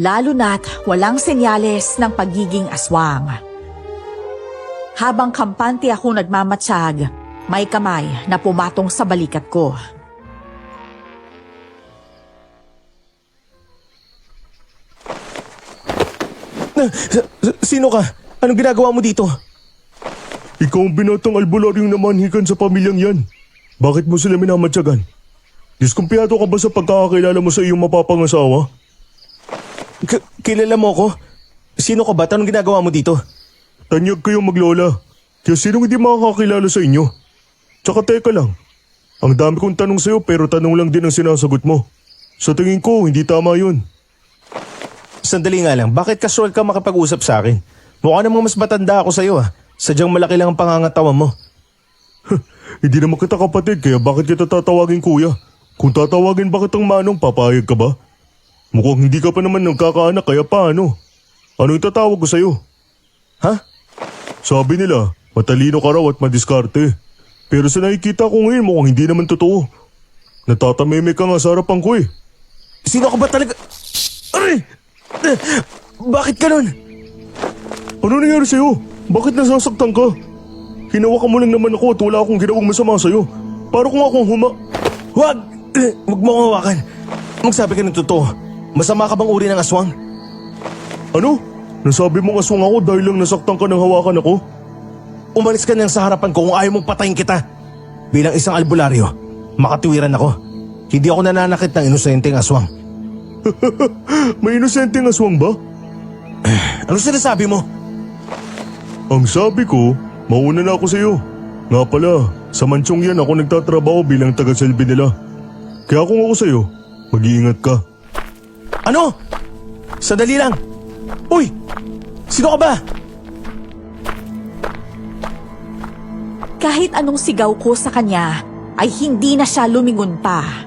S4: lalo na't walang senyales ng pagiging aswang. Habang kampante ako nagmamatsyag, may kamay na pumatong sa balikat ko.
S2: Sino ka? Anong ginagawa mo dito?
S3: Ikaw ang binatang albularyong namanhikan sa pamilyang yan. Bakit mo sila minamatyagan? Diskumpiyado ka ba sa pagkakakilala mo sa iyong mapapangasawa?
S2: Kilala mo ko? Sino ka ba? Anong ginagawa mo dito?
S3: Tanyag kayong maglola. Kaya sinong hindi makakakilala sa inyo? Tsaka teka lang. Ang dami kong tanong sa'yo pero tanong lang din ang sinasagot mo. Sa tingin ko, hindi tama yun.
S2: Sandali nga lang, bakit casual ka makipag-usap sa akin? Mukha namang mas matanda ako sa'yo ah. Sadyang malaki lang ang pangangatawan mo.
S3: Hindi naman kita kapatid kaya bakit kita tatawagin kuya? Kung tatawagin bakit ang manong, papayag ka ba? Mukhang hindi ka pa naman nagkakaanak kaya paano? Ano yung tatawag ko sa'yo?
S2: Ha?
S3: Sabi nila, matalino ka raw at madiskarte. Pero sa nakikita ko ngayon mukhang hindi naman totoo. Natatameme ka nga sa harapan ko eh.
S2: Sino ka ba talaga? Aray! Bakit ganun?
S3: Ano nangyari sa'yo? Bakit nasasaktan ka? Hinawakan mo lang naman ako at wala akong ginawang masama sa'yo. Para kung akong
S2: Huwag! Huwag mo akong hawakan. Magsabi ka ng totoo. Masama ka bang uri ng aswang?
S3: Ano? Nasabi mong aswang ako dahil lang nasaktan ka ng hawakan ako?
S2: Umalis ka nang sa harapan ko kung ayaw mong patayin kita. Bilang isang albularyo, makatiwiran ako. Hindi ako nananakit ng inosenteng aswang.
S3: May inosenteng aswang ba?
S2: Ano sinasabi mo?
S3: Ang sabi ko, mauna na ako sa'yo. Nga pala, sa mansyong yan ako nagtatrabaho bilang taga-selby nila. Kaya kung ako sa'yo, mag-iingat ka.
S2: Ano? Sandali lang. Uy! Sino ka ba?
S4: Kahit anong sigaw ko sa kanya, ay hindi na siya lumingon pa.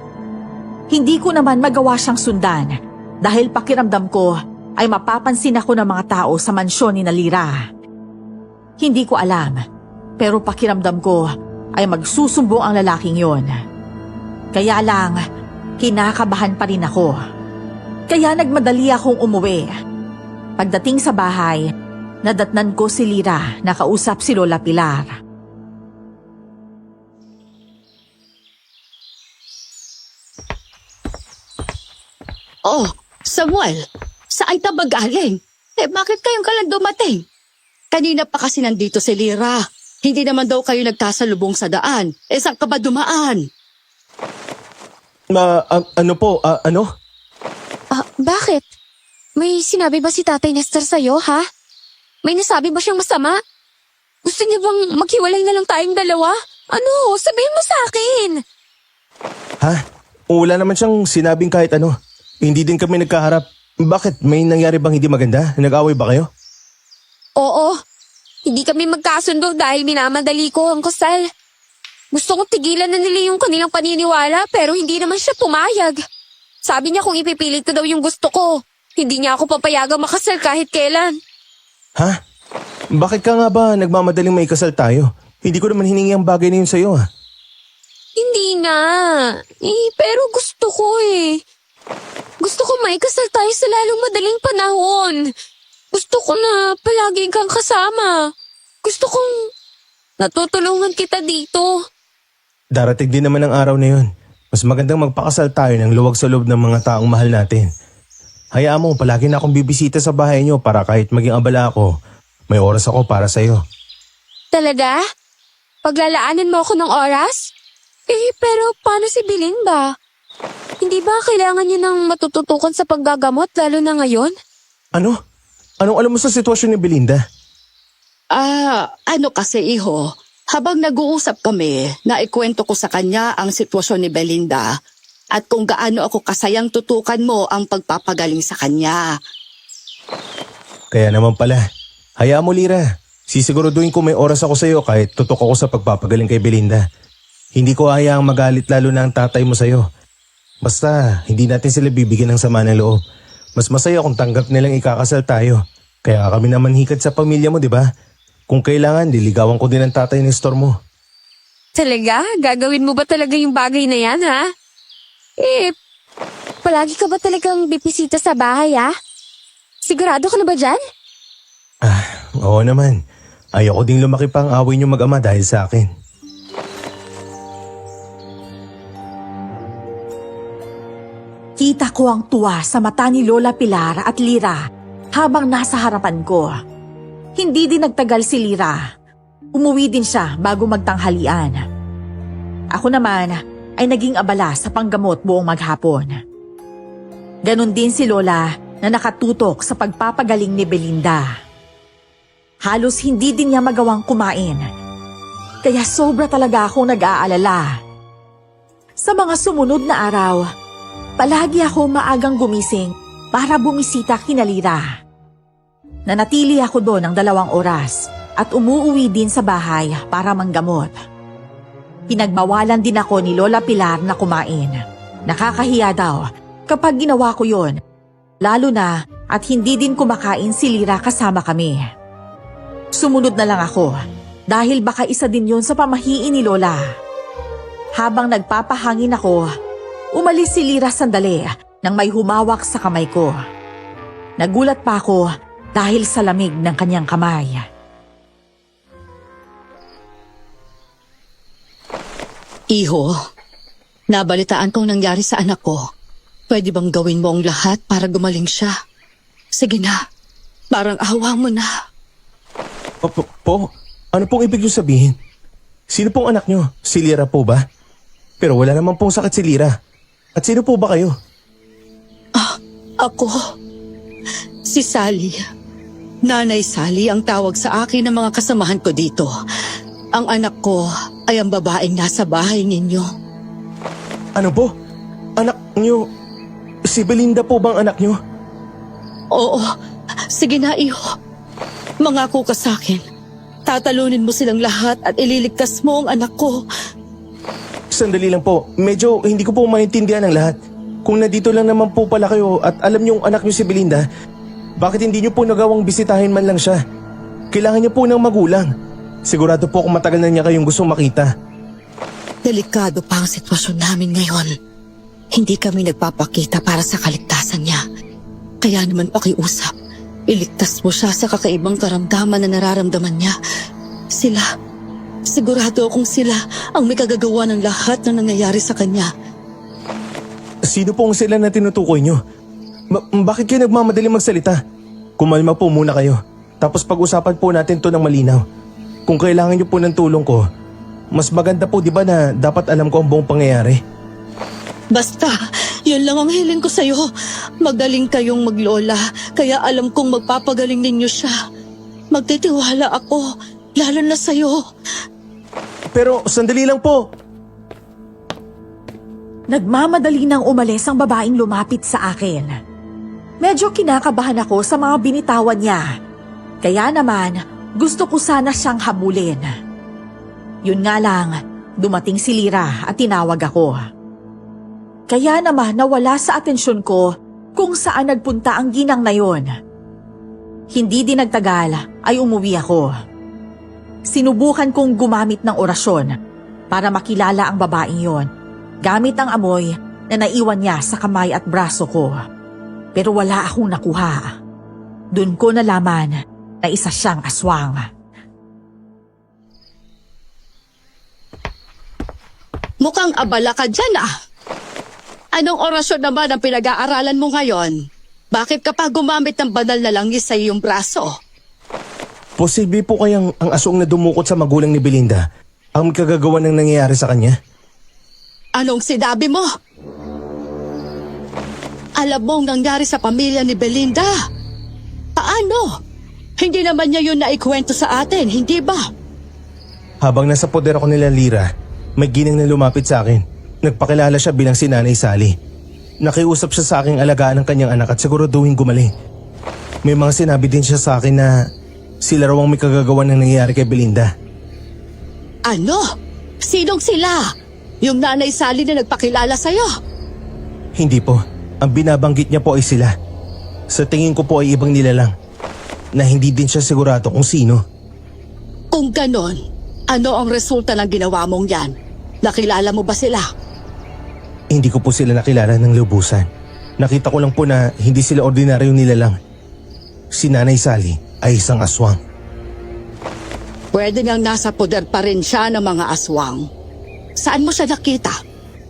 S4: Hindi ko naman magawa siyang sundan dahil pakiramdam ko ay mapapansin ako ng mga tao sa mansyon ni Nalira. Hindi ko alam, pero pakiramdam ko ay magsusumbong ang lalaking yon. Kaya lang, kinakabahan pa rin ako. Kaya nagmadali akong umuwi. Pagdating sa bahay, nadatnan ko si Lira na kausap si Lola Pilar.
S1: Oh, Samuel, saan ka ba galing? Bakit kayong ka lang dumating? Kanina pa kasi nandito si Lira. Hindi naman daw kayo nagkasalubong sa daan. Saan ka ba dumaan?
S2: Ano po? Ano?
S5: Bakit? May sinabi ba si Tatay Nestor sa'yo, ha? May nasabi ba siyang masama? Gusto niya bang maghiwalay na lang tayong dalawa? Ano? Sabihin mo sa akin!
S2: Ha? Wala naman siyang sinabing kahit ano. Hindi din kami nagkaharap. Bakit? May nangyari bang hindi maganda? Nag-away ba kayo?
S5: Oo. Hindi kami magkasundo dahil minamadali ko ang kasal. Gusto kong tigilan na nila yung kanilang paniniwala pero hindi naman siya pumayag. Sabi niya kung ipipilit ko daw yung gusto ko, hindi niya ako papayagang makasal kahit kailan.
S2: Ha? Bakit ka nga ba nagmamadaling may kasal tayo? Hindi ko naman hiningi ang bagay na yun sa'yo ah.
S5: Hindi nga. Pero gusto ko eh. Gusto ko maikasal tayo sa lalong madaling panahon. Gusto ko na palagi kang kasama. Gusto kong natutulungan kita dito.
S2: Darating din naman ang araw na yun. Mas magandang magpakasal tayo ng luwag sa loob ng mga taong mahal natin. Hayaan mo, palagi na akong bibisita sa bahay niyo para kahit maging abala ako, may oras ako para sa'yo.
S5: Talaga? Paglalaanan mo ako ng oras? Pero paano si Belinda? Hindi ba kailangan niya ng matututukan sa paggagamot lalo na ngayon?
S2: Ano? Anong alam mo sa sitwasyon ni Belinda?
S1: Ano kasi iho, habang nag-uusap kami, naikwento ko sa kanya ang sitwasyon ni Belinda at kung gaano ako kasayang tutukan mo ang pagpapagaling sa kanya.
S2: Kaya naman pala. Hayaan mo, Lira. Sisiguraduhin ko may oras ako sa'yo kahit tutok ako sa pagpapagaling kay Belinda. Hindi ko hayaang magalit lalo na ang tatay mo sa'yo. Basta, hindi natin sila bibigyan ng sama ng loob. Mas masaya kung tanggap nilang ikakasal tayo. Kaya kami naman hikat sa pamilya mo, di ba? Kung kailangan, diligawan ko din ang tatay ni Nestor mo.
S5: Talaga? Gagawin mo ba talaga yung bagay na yan, ha? Palagi ka ba talagang bibisita sa bahay, ha? Sigurado ka na ba dyan?
S2: Oo naman. Ayoko ding lumaki pa ang away niyo mag-ama dahil sa akin.
S4: Kita ko ang tuwa sa mata ni Lola Pilar at Lira habang nasa harapan ko. Hindi din nagtagal si Lira. Umuwi din siya bago magtanghalian. Ako naman ay naging abala sa panggamot buong maghapon. Ganon din si Lola na nakatutok sa pagpapagaling ni Belinda. Halos hindi din niya magawang kumain. Kaya sobra talaga akong nag-aalala. Sa mga sumunod na araw, palagi ako maagang gumising para bumisita kina Lira. Nanatili ako doon ng 2 oras at umuuwi din sa bahay para manggamot. Pinagbawalan din ako ni Lola Pilar na kumain. Nakakahiya daw kapag ginawa ko yon, lalo na at hindi din kumakain si Lira kasama kami. Sumunod na lang ako dahil baka isa din yon sa pamahiin ni Lola. Habang nagpapahangin ako, umalis si Lira sandali nang may humawak sa kamay ko. Nagulat pa ako dahil sa lamig ng kanyang kamay.
S1: Iho, nabalitaan kong nangyari sa anak ko. Pwede bang gawin mo ang lahat para gumaling siya? Sige na, parang awa mo na.
S2: Po, ano pong ibig niyo sabihin? Sino pong anak niyo? Si Lira po ba? Pero wala naman pong sakit si Lira. At sino po ba kayo?
S1: Ako, si Sally. Nanay Sally ang tawag sa akin ng mga kasamahan ko dito. Ang anak ko ay ang babaeng nasa bahay ninyo.
S2: Ano po? Anak niyo? Si Belinda po bang anak niyo?
S1: Oo, sige na iho. Mangako ka sa akin. Tatalunin mo silang lahat at ililigtas mo ang anak ko.
S2: Sandali lang po. Medyo hindi ko po maintindihan ang lahat. Kung nandito lang naman po pala kayo at alam niyong anak niyo si Belinda, bakit hindi niyo po nagawang bisitahin man lang siya? Kailangan niyo po ng magulang. Sigurado po kung matagal na niya kayong gustong makita.
S1: Delikado pa ang sitwasyon namin ngayon. Hindi kami nagpapakita para sa kaligtasan niya. Kaya naman pakiusap, iligtas mo siya sa kakaibang karamdaman na nararamdaman niya. Sigurado akong sila ang may kagagawa ng lahat na nangyayari sa kanya.
S2: Sino pong sila na tinutukoy niyo? Bakit kayo nagmamadali magsalita? Kumalma po muna kayo. Tapos pag-usapan po natin to ng malinaw. Kung kailangan niyo po ng tulong ko, mas maganda po di ba na dapat alam ko ang buong pangyayari?
S1: Basta, yun lang ang hiling ko sa'yo. Magaling kayong maglola, kaya alam kong magpapagaling ninyo siya. Magtitiwala ako, lalo na sa'yo.
S2: Pero sandali lang po.
S4: Nagmamadali nang umalis ang babaeng lumapit sa akin. Medyo kinakabahan ako sa mga binitawan niya. Kaya naman, gusto ko sana siyang habulin. Yun nga lang, dumating si Lira at tinawag ako. Kaya naman nawala sa atensyon ko kung saan nagpunta ang ginang na yon. Hindi din nagtagal ay umuwi ako. Sinubukan kong gumamit ng orasyon para makilala ang babaeng yon, gamit ang amoy na naiwan niya sa kamay at braso ko. Pero wala akong nakuha. Doon ko nalaman na isa siyang aswang.
S1: Mukhang abala ka dyan Anong orasyon naman ang pinag-aaralan mo ngayon? Bakit kapag gumamit ng banal na langis sa iyong braso?
S2: Posible po kayang ang aswang na dumukot sa magulang ni Belinda ang kagagawa ng nangyayari sa kanya?
S1: Anong sinabi mo? Alam mo ang nangyari sa pamilya ni Belinda? Paano? Hindi naman niya yun naikwento sa atin, hindi ba?
S2: Habang nasa poder ako nila Lira, may ginang na lumapit sa akin. Nagpakilala siya bilang si Nanay Sally. Nakiusap siya sa aking alagaan ng kanyang anak at siguraduhin gumaling. May mga sinabi din siya sa akin na sila raw ang may kagagawa ng nangyayari kay Belinda.
S1: Ano? Sinong sila? Yung Nanay Sally na nagpakilala sa'yo?
S2: Hindi po. Ang binabanggit niya po ay sila. Sa tingin ko po ay ibang nilalang na hindi din siya sigurado kung sino.
S1: Kung ganon, ano ang resulta ng ginawa mong yan? Nakilala mo ba sila?
S2: Hindi ko po sila nakilala ng lubusan. Nakita ko lang po na hindi sila ordinaryong nilalang. Si Nanay Sally ay isang aswang.
S1: Pwede ngang nasa poder pa rin siya ng mga aswang. Saan mo siya nakita?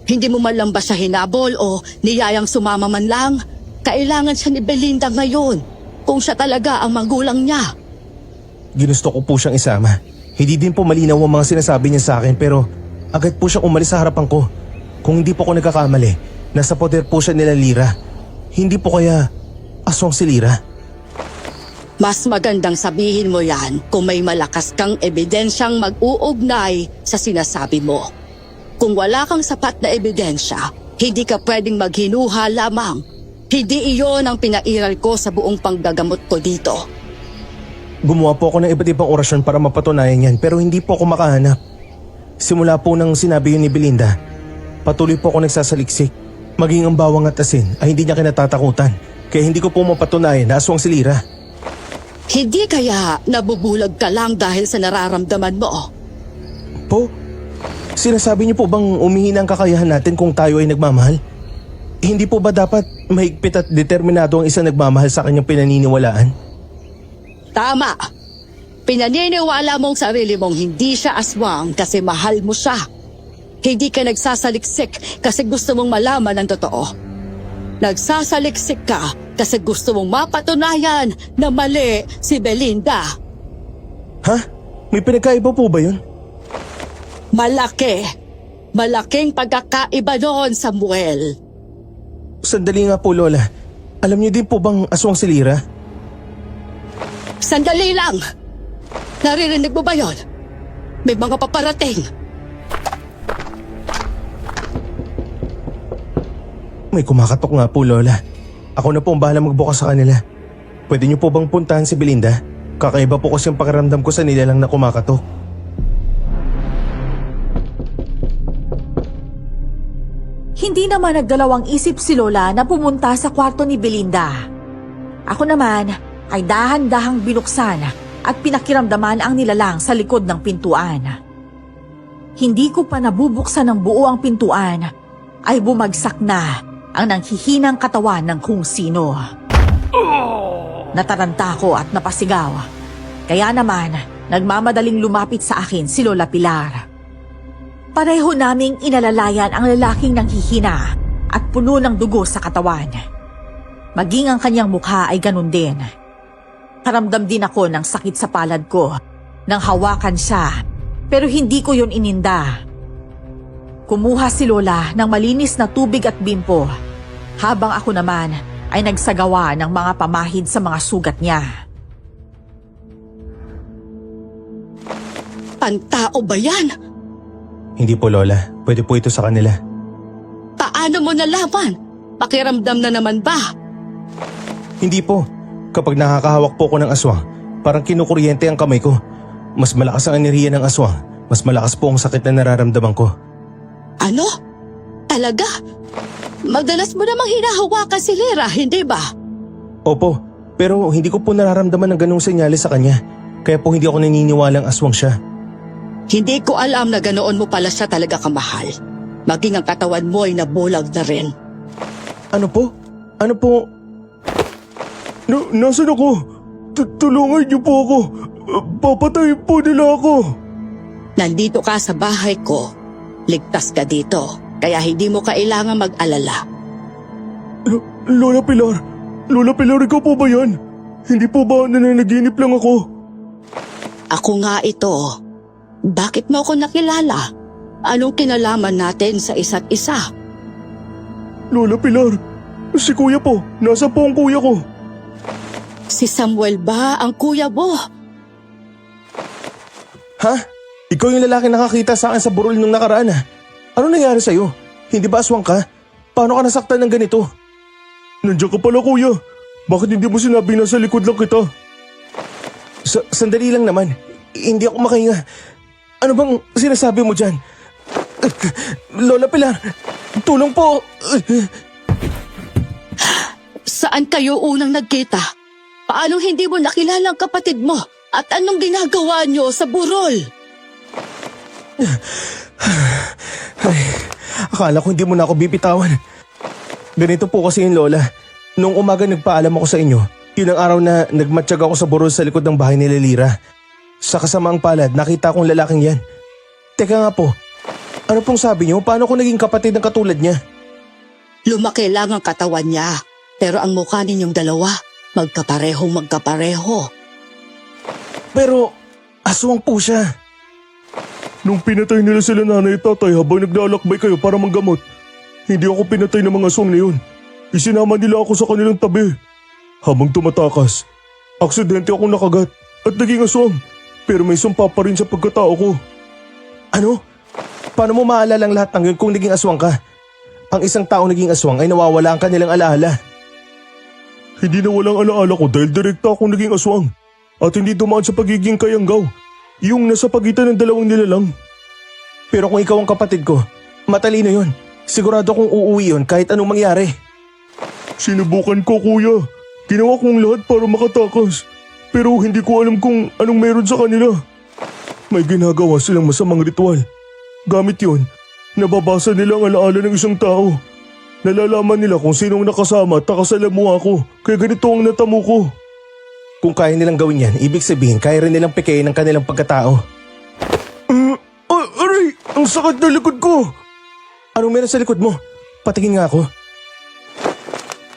S1: Hindi mo man lang ba siya hinabol o niyayang sumama man lang? Kailangan siya ni Belinda ngayon kung siya talaga ang magulang niya.
S2: Ginusto ko po siyang isama. Hindi din po malinaw ang mga sinasabi niya sa akin pero agad po siya umalis sa harapan ko. Kung hindi po ako nagkakamali, nasa poder po siya nila Lira. Hindi po kaya aswang si Lira?
S1: Mas magandang sabihin mo yan kung may malakas kang ebidensyang mag-uugnay sa sinasabi mo. Kung wala kang sapat na ebidensya, hindi ka pwedeng maghinuha lamang. Hindi iyon ang pinairal ko sa buong panggagamot ko dito.
S2: Gumawa po ako ng iba't ibang orasyon para mapatunayan yan pero hindi po ako makahanap. Simula po nang sinabi yun ni Belinda, patuloy po ako nagsasaliksik. Maging ang bawang at asin ay hindi niya kinatatakutan. Kaya hindi ko po mapatunayan na aswang si Lira.
S1: Hindi kaya nabubulag ka lang dahil sa nararamdaman mo?
S2: Po, sinasabi niyo po bang umihina ang kakayahan natin kung tayo ay nagmamahal? Hindi po ba dapat mahigpit at determinado ang isang nagmamahal sa kanyang pinaniniwalaan?
S1: Tama. Pinaniniwala mong sarili mong hindi siya aswang kasi mahal mo siya. Hindi ka nagsasaliksik kasi gusto mong malaman ang totoo. Nagsasaliksik ka kasi gusto mong mapatunayan na mali si Belinda.
S2: Ha? May pinagkaiba po ba yun?
S1: Malaki. Malaking pagkakaiba doon, Samuel.
S2: Sandali nga po, Lola. Alam niyo din po bang aswang si Lira?
S1: Sandali lang. Naririnig mo ba yon? May mga paparating.
S2: May kumakatok nga po, Lola. Ako na po ang bahala magbukas sa kanila. Pwede niyo po bang puntahan si Belinda? Kakaiba po kasi ang pakiramdam ko sa nilalang na kumakatok.
S4: Hindi naman nagdalawang isip si Lola na pumunta sa kwarto ni Belinda. Ako naman ay dahan-dahang binuksan at pinakiramdaman ang nilalang sa likod ng pintuan. Hindi ko pa nabubuksan ng buo ang pintuan ay bumagsak na ang nanghihinang katawan ng kung sino. Nataranta ko at napasigaw. Kaya naman, nagmamadaling lumapit sa akin si Lola Pilar. Pareho naming inalalayan ang lalaking nanghihina at puno ng dugo sa katawan. Maging ang kanyang mukha ay ganun din. Karamdam din ako ng sakit sa palad ko nang hawakan siya, pero hindi ko yun ininda. Kumuha si Lola ng malinis na tubig at bimpo, habang ako naman ay nagsagawa ng mga pamahid sa mga sugat niya.
S1: Pantao ba yan?
S2: Hindi po, Lola. Pwede po ito sa kanila.
S1: Paano mo nalaman? Pakiramdam na naman ba?
S2: Hindi po. Kapag nakakahawak po ko ng aswang, parang kinukuryente ang kamay ko. Mas malakas ang enerhiya ng aswang. Mas malakas po ang sakit na nararamdaman ko.
S1: Ano? Talaga? Madalas mo namang hinahawakan si Lira, hindi ba?
S2: Opo, pero hindi ko po nararamdaman ng ganung senyales sa kanya. Kaya po hindi ako naniniwalang aswang siya.
S1: Hindi ko alam na ganoon mo pala siya talaga kamahal. Maging ang katawan mo ay nabulag na rin.
S2: Ano po? Ano po? Nasaan ako? Tulungan niyo po ako. Papatayin po nila ako.
S1: Nandito ka sa bahay ko. Ligtas ka dito. Kaya hindi mo kailangan mag-alala.
S2: Lola Pilar? Lola Pilar, ikaw po ba yan? Hindi po ba nananaginip lang ako?
S1: Ako nga ito. Bakit mo ako nakilala? Anong kinalaman natin sa isa't isa?
S2: Lola Pilar, si kuya po. Nasaan po ang kuya ko?
S1: Si Samuel ba ang kuya mo?
S2: Ha? Ikaw yung lalaki nakakita sa akin sa burol nung nakaraan ah. Ano nangyari sa'yo? Hindi ba aswang ka? Paano ka nasaktan ng ganito? Nandiyan ka pala kuya. Bakit hindi mo sinabi na sa likod lang kita? Sandali lang naman. Hindi ako makahinga. Ano bang sinasabi mo dyan? Lola Pilar, tulong po.
S1: Saan kayo unang nagkita? Paano hindi mo nakilala ang kapatid mo? At anong ginagawa niyo sa burol?
S2: Ay, akala ko hindi mo na ako bibitawan. Ganito po kasi yung Lola. Nung umaga nagpaalam ako sa inyo, yun ang araw na nagmatsyag ako sa burol sa likod ng bahay ni Lira. Sa kasamaang palad, nakita kong lalaking yan. Teka nga po, ano pong sabi niyo? Paano ko naging kapatid ng katulad niya?
S1: Lumaki lang ang katawan niya. Pero ang mukha ninyong dalawa, magkapareho.
S2: Pero aswang po siya.
S3: Nung pinatay nila sila nanay at tatay habang naglalakbay kayo para manggamot, hindi ako pinatay ng mga aswang na yun. Isinama nila ako sa kanilang tabi. Habang tumatakas, aksidente akong nakagat at naging aswang. Pero may sumpa pa rin sa pagkatao ko.
S2: Ano? Paano mo maalala ang lahat ng yun kung naging aswang ka? Ang isang tao naging aswang ay nawawala ang kanilang alaala.
S3: Hindi na walang alaala ko dahil direkta akong naging aswang. At hindi dumaan sa pagiging kayanggaw. Yung nasa pagitan ng dalawang nilalang.
S2: Pero kung ikaw ang kapatid ko, matalino yun. Sigurado kong uuwi yun kahit anong mangyari.
S3: Sinubukan ko, kuya. Ginawa kong lahat para makatakas. Pero hindi ko alam kung anong meron sa kanila. May ginagawa silang masamang ritual. Gamit yun, nababasa nila ang alaala ng isang tao. Nalalaman nila kung sinong nakasama at nakasalamuha ako. Kaya ganito ang natamo ko.
S2: Kung kaya nilang gawin yan, ibig sabihin kaya rin nilang pikeyin ang kanilang pagkatao.
S3: Aray! Ang sakit na likod ko!
S2: Anong meron sa likod mo? Patingin nga ako.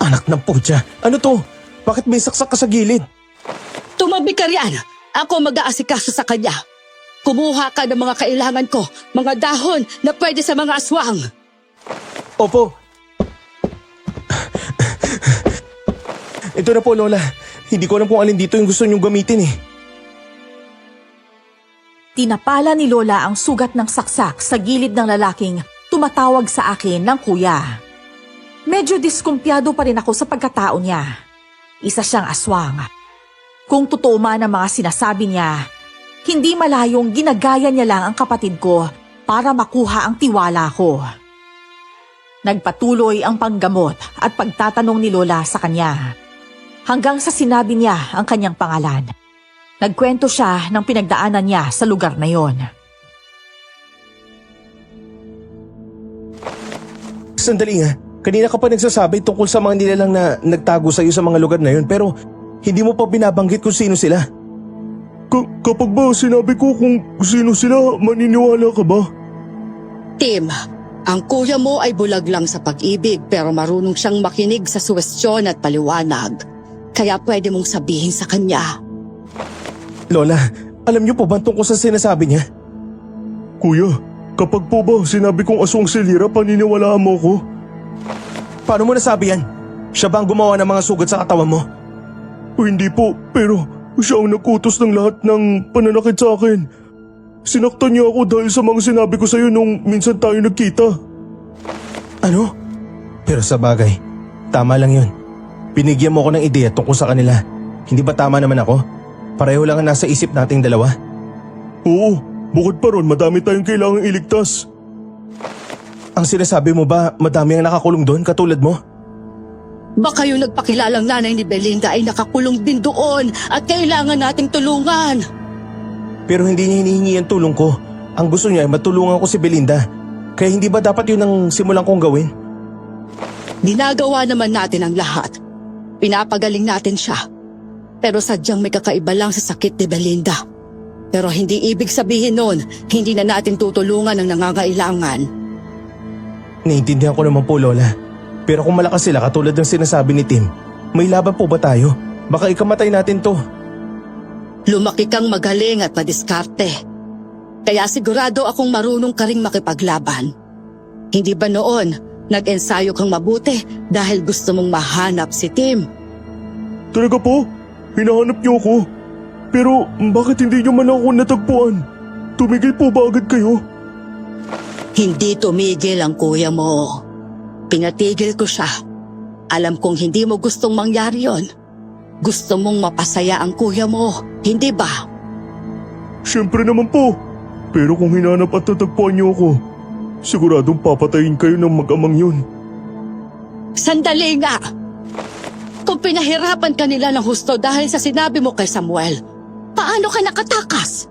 S2: Anak ng putya, ano to? Bakit may saksak ka sa gilid?
S1: Tumabi ka riyan. Ako mag-aasikaso sa kanya. Kumuha ka ng mga kailangan ko, mga dahon na pwede sa mga aswang.
S2: Opo. Ito na po, Lola. Hindi ko alam kung alin dito yung gusto niyong gamitin eh.
S4: Tinapala ni Lola ang sugat ng saksak sa gilid ng lalaking tumatawag sa akin ng kuya. Medyo diskumpiyado pa rin ako sa pagkatao niya. Isa siyang aswang. Kung totoo man ang mga sinasabi niya, hindi malayong ginagaya niya lang ang kapatid ko para makuha ang tiwala ko. Nagpatuloy ang panggamot at pagtatanong ni Lola sa kanya. Hanggang sa sinabi niya ang kanyang pangalan. Nagkwento siya ng pinagdaanan niya sa lugar na yon.
S2: Sandali nga, kanina ka pa nagsasabi tungkol sa mga nilalang na nagtago sa iyo sa mga lugar na yun pero hindi mo pa binabanggit kung sino sila.
S3: Kapag ba sinabi ko kung sino sila, maniniwala ka ba?
S1: Tim, ang kuya mo ay bulag lang sa pag-ibig pero marunong siyang makinig sa suwestyon at paliwanag. Kaya pwede mong sabihin sa kanya.
S2: Lola, alam niyo po ba tungkol sa sinasabi niya?
S3: Kuya, kapag po ba sinabi kong aswang si Lira, paniniwalaan mo ko?
S2: Paano mo nasabi yan? Siya ba ang gumawa ng mga sugat sa katawan mo?
S3: Hindi po, pero siya ang nagkutos ng lahat ng pananakit sa akin. Sinaktan niya ako dahil sa mga sinabi ko sa'yo nung minsan tayo nagkita.
S2: Ano? Pero sa bagay, tama lang yun. Binigyan mo ko ng ideya tungkol sa kanila. Hindi ba tama naman ako? Pareho lang ang nasa isip nating dalawa.
S3: Oo, bukod pa ron madami tayong kailangang iligtas.
S2: Ang sinasabi mo ba madami ang nakakulong doon katulad mo?
S1: Baka yung nagpakilalang nanay ni Belinda ay nakakulong din doon at kailangan nating tulungan.
S2: Pero hindi niya hinihingi ang tulong ko. Ang gusto niya ay matulungan ko si Belinda. Kaya hindi ba dapat yun ang simulan kong gawin?
S1: Ginagawa naman natin ang lahat. Pinapagaling natin siya. Pero sadyang may kakaiba lang sa sakit ni Belinda. Pero hindi ibig sabihin nun, hindi na natin tutulungan ang nangangailangan.
S2: Naiintindihan ko naman po, Lola. Pero kung malakas sila katulad ng sinasabi ni Tim, may laban po ba tayo? Baka ikamatay natin to.
S1: Lumaki kang magaling at madiskarte. Kaya sigurado akong marunong ka ring makipaglaban. Hindi ba noon, nag-ensayo kang mabuti dahil gusto mong mahanap si Tim?
S3: Talaga po? Hinahanap niyo ako? Pero bakit hindi niyo man ako natagpuan? Tumigil po ba agad kayo?
S1: Hindi tumigil ang kuya mo. Pinatigil ko siya. Alam kong hindi mo gustong mangyari yon. Gusto mong mapasaya ang kuya mo, hindi ba?
S3: Siyempre naman po. Pero kung hinanap at natagpuan niyo ako, siguradong papatayin kayo ng mag-amang yun.
S1: Sandali nga! Kung pinahirapan ka nila ng husto dahil sa sinabi mo kay Samuel, paano ka nakatakas?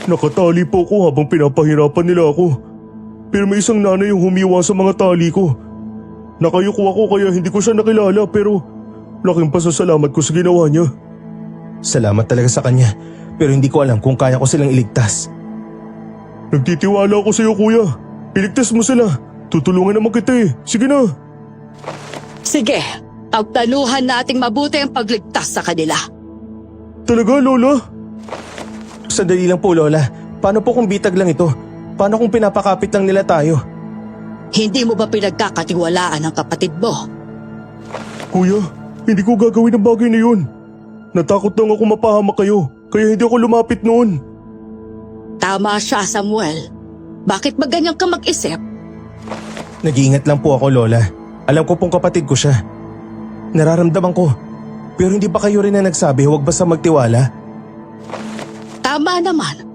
S3: Nakatali po ako habang pinapahirapan nila ako. Pero may isang nanay yung humiwa sa mga tali ko. Nakayuko ako kaya hindi ko siya nakilala pero laking pasasalamat ko sa ginawa niya.
S2: Salamat talaga sa kanya, pero hindi ko alam kung kaya ko silang iligtas.
S3: Nagtitiwala ako sa iyo, kuya. Iligtas mo sila. Tutulungan naman kita eh. Sige na.
S1: Sige, pagplanuhan nating mabuti ang pagligtas sa kanila.
S3: Talaga, Lola?
S2: Sandali lang po, Lola. Paano po kung bitag lang ito? Paano kung pinapakapit lang nila tayo?
S1: Hindi mo ba pinagkakatiwalaan ang kapatid mo?
S2: Kuya, hindi ko gagawin ang bagay na yun. Natakot lang ako mapahamak kayo, kaya hindi ako lumapit noon.
S1: Tama siya, Samuel. Bakit ba ganyan ka mag-isip?
S2: Nag-iingat lang po ako, Lola. Alam ko pong kapatid ko siya. Nararamdaman ko. Pero hindi ba kayo rin na nagsabi huwag basta magtiwala?
S1: Tama naman.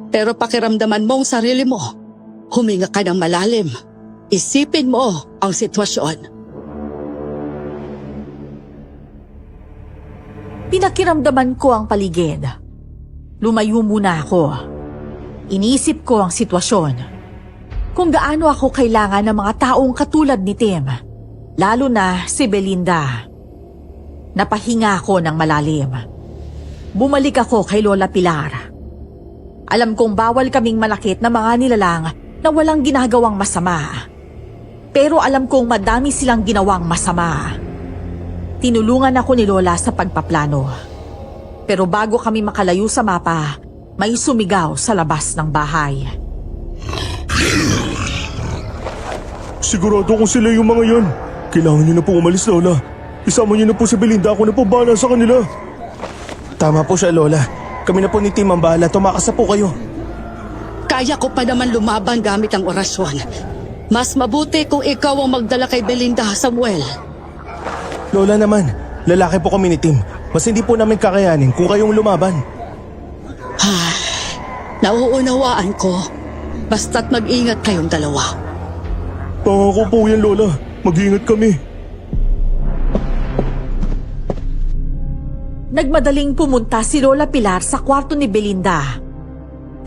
S1: Pero pakiramdaman mo ang sarili mo. Huminga ka ng malalim. Isipin mo ang sitwasyon.
S4: Pinakiramdaman ko ang paligid. Lumayo muna ako. Inisip ko ang sitwasyon. Kung gaano ako kailangan ng mga taong katulad ni Tim. Lalo na si Belinda. Napahinga ako ng malalim. Bumalik ako kay Lola Pilar. Alam kong bawal kaming malakit na mga nilalang na walang ginagawang masama. Pero alam kong madami silang ginawang masama. Tinulungan ako ni Lola sa pagpaplano. Pero bago kami makalayo sa mapa, may sumigaw sa labas ng bahay.
S2: Sigurado kung sila yung mga yan. Kailangan niyo na po umalis, Lola. Isama niyo na po si Belinda, ako na po bahala sa kanila. Tama po siya, Lola. Kami na po ni Tim ang bahala, tumakas na po kayo.
S1: Kaya ko pa naman lumaban gamit ang orasyon. Mas mabuti kung ikaw ang magdala kay Belinda, Samuel.
S2: Lola naman, lalaki po kami ni Tim. Mas hindi po namin kakayanin kung kayong lumaban.
S1: Nauunawaan ko. Basta't mag-ingat kayong dalawa.
S2: Pangako po yan, Lola. Mag-iingat kami.
S4: Nagmadaling pumunta si Lola Pilar sa kwarto ni Belinda.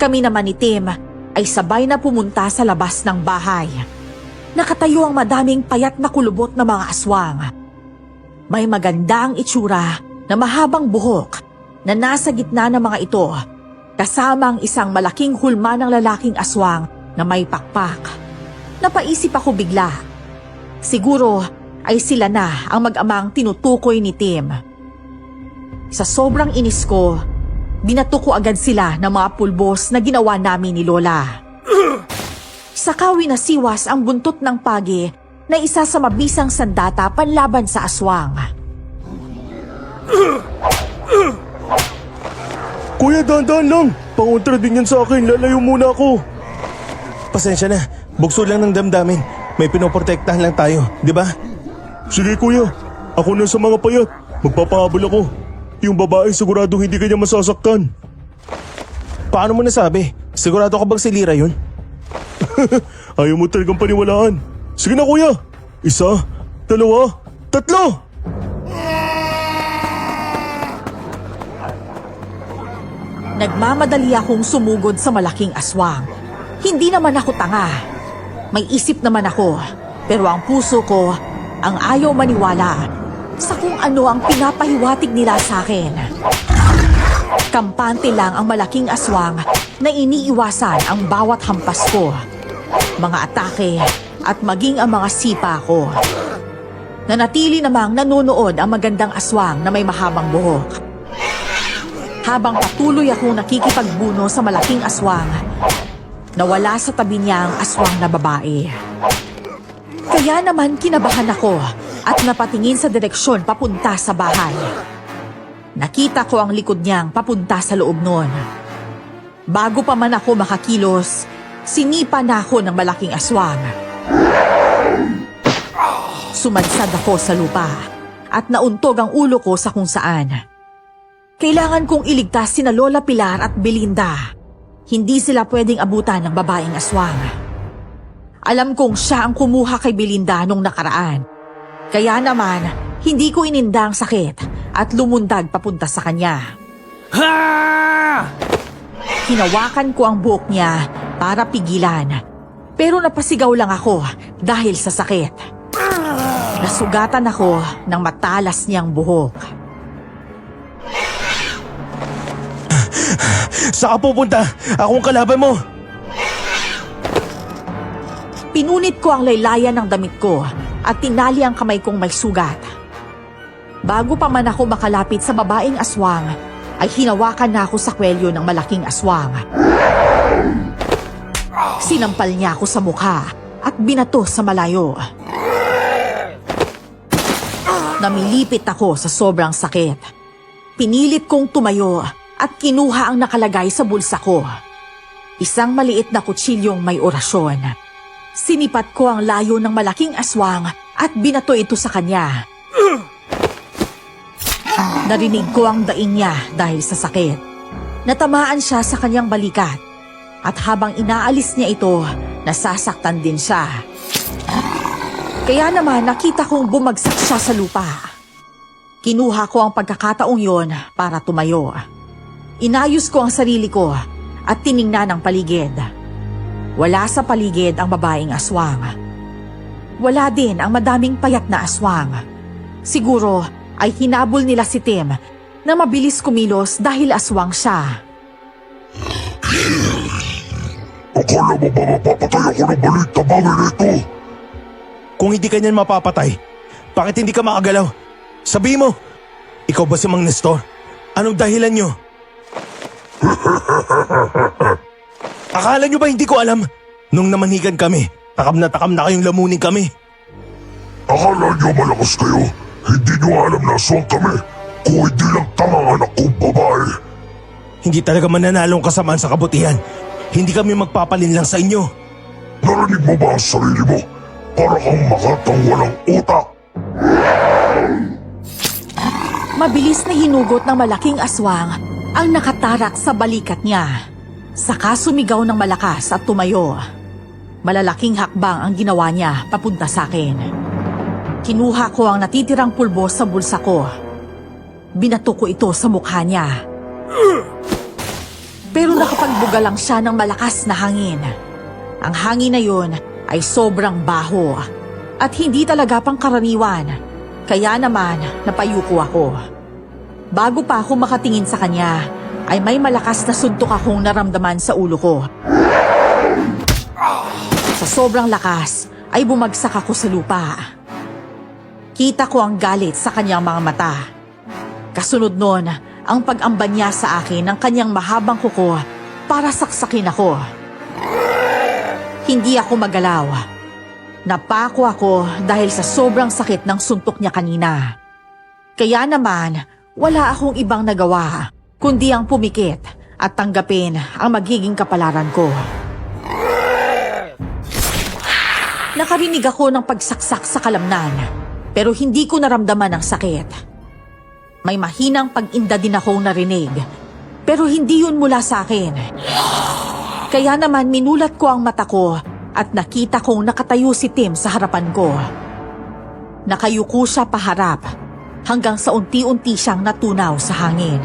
S4: Kami naman ni Tim ay sabay na pumunta sa labas ng bahay. Nakatayo ang madaming payat na kulubot na mga aswang. May magandang itsura na mahabang buhok na nasa gitna ng mga ito, kasama ang isang malaking hulma ng lalaking aswang na may pakpak. Napaisip ako bigla. Siguro ay sila na ang mag-amang tinutukoy ni Tim. Sa sobrang inis ko, binato ko agad sila ng mga pulbos na ginawa namin ni Lola. Sakawi na siwas ang buntot ng pagi na isa sa mabisang sandata panlaban sa aswang.
S2: Kuya, dahan-dahan lang. Pangontra din yan sa akin. Lalayo muna ako. Pasensya na. Bugso lang ng damdamin. May pinoprotektahan lang tayo, di ba? Sige, kuya. Ako na sa mga payat. Magpapahabol ako. Yung babae sigurado hindi kanya masasaktan. Paano mo nasabi? Sigurado ka bang si Lira yun? Ayaw mo talagang paniwalaan. Sige na, kuya. 1, 2, 3.
S4: Nagmamadali akong sumugod sa malaking aswang. Hindi naman ako tanga. May isip naman ako, pero ang puso ko ang ayaw maniwala sa kung ano ang pinapahiwatig nila sa akin. Kampante lang ang malaking aswang na iniiwasan ang bawat hampas ko, mga atake at maging ang mga sipa ko. Nanatili namang nanonood ang magandang aswang na may mahabang buhok. Habang patuloy akong nakikipagbuno sa malaking aswang, nawala sa tabi niya ang aswang na babae. Kaya naman kinabahan ako at napatingin sa direksyon papunta sa bahay. Nakita ko ang likod niyang papunta sa loob noon. Bago pa man ako makakilos, sinipa na ako ng malaking aswang. Sumadsad ako sa lupa at nauntog ang ulo ko sa kung saan. Kailangan kong iligtas sina Lola Pilar at Belinda. Hindi sila pwedeng abutan ng babaeng aswang. Alam kong siya ang kumuha kay Belinda nung nakaraan. Kaya naman, hindi ko ininda ang sakit at lumundag papunta sa kanya. Hinawakan ko ang buhok niya para pigilan. Pero napasigaw lang ako dahil sa sakit. Nasugatan ako ng matalas niyang buhok.
S2: Saan ka pupunta? Akong kalaban mo.
S4: Pinunit ko ang laylayan ng damit ko at tinali ang kamay kong may sugat. Bago pa man ako makalapit sa babaeng aswang, ay hinawakan na ako sa kwelyo ng malaking aswang. Sinampal niya ako sa mukha at binato sa malayo. Namilipit ako sa sobrang sakit. Pinilit kong tumayo at kinuha ang nakalagay sa bulsa ko. Isang maliit na kutsilyong may orasyon. Sinipat ko ang layo ng malaking aswang at binato ito sa kanya. Narinig ko ang daing niya dahil sa sakit. Natamaan siya sa kanyang balikat at habang inaalis niya ito, nasasaktan din siya. Kaya naman nakita kong bumagsak siya sa lupa. Kinuha ko ang pagkakataong yon para tumayo. Inayos ko ang sarili ko at tiningnan ang paligid. Wala sa paligid ang babaeng aswang. Wala din ang madaming payat na aswang. Siguro ay hinabol nila si Tim na mabilis kumilos dahil aswang siya.
S6: Akala mo ba mapapatay ako ng maliit na bagay na ito?
S2: Kung hindi ka niyan mapapatay, bakit hindi ka makagalaw? Sabi mo, ikaw ba si Mang Nestor? Anong dahilan nyo? Akala nyo ba hindi ko alam? Nung namanhikan kami, takam na kayong lamunin kami.
S6: Akala niyo malakas kayo? Hindi niyo alam na aswang kami kung hindi lang tanga ang anak kong babae.
S2: Hindi talaga mananalong kasamaan sa kabutihan. Hindi kami magpapalin lang sa inyo.
S6: Narinig mo ba ang sarili mo? Para kang makatang walang utak.
S4: Mabilis na hinugot ng malaking aswang ang nakatarak sa balikat niya. Saka sumigaw ng malakas at tumayo. Malalaking hakbang ang ginawa niya papunta sa akin. Kinuha ko ang natitirang pulbo sa bulsa ko. Binato ko ito sa mukha niya. Pero nakapagbuga lang siya ng malakas na hangin. Ang hangin na yun ay sobrang baho at hindi talaga pangkaraniwan. Kaya naman napayuko ako. Bago pa ako makatingin sa kanya, ay may malakas na suntok akong naramdaman sa ulo ko. Sa sobrang lakas, ay bumagsak ako sa lupa. Kita ko ang galit sa kanyang mga mata. Kasunod nun, ang pag-amba niya sa akin ng kanyang mahabang kuko para saksakin ako. Hindi ako magalaw. Napako ako dahil sa sobrang sakit ng suntok niya kanina. Kaya naman, wala akong ibang nagawa kundi ang pumikit at tanggapin ang magiging kapalaran ko. Nakarinig ako ng pagsaksak sa kalamnan, pero hindi ko naramdaman ang sakit. May mahinang pag-inda din akong narinig, pero hindi yun mula sa akin. Kaya naman minulat ko ang mata ko at nakita kong nakatayo si Tim sa harapan ko. Nakayuko siya paharap hanggang sa unti-unti siyang natunaw sa hangin.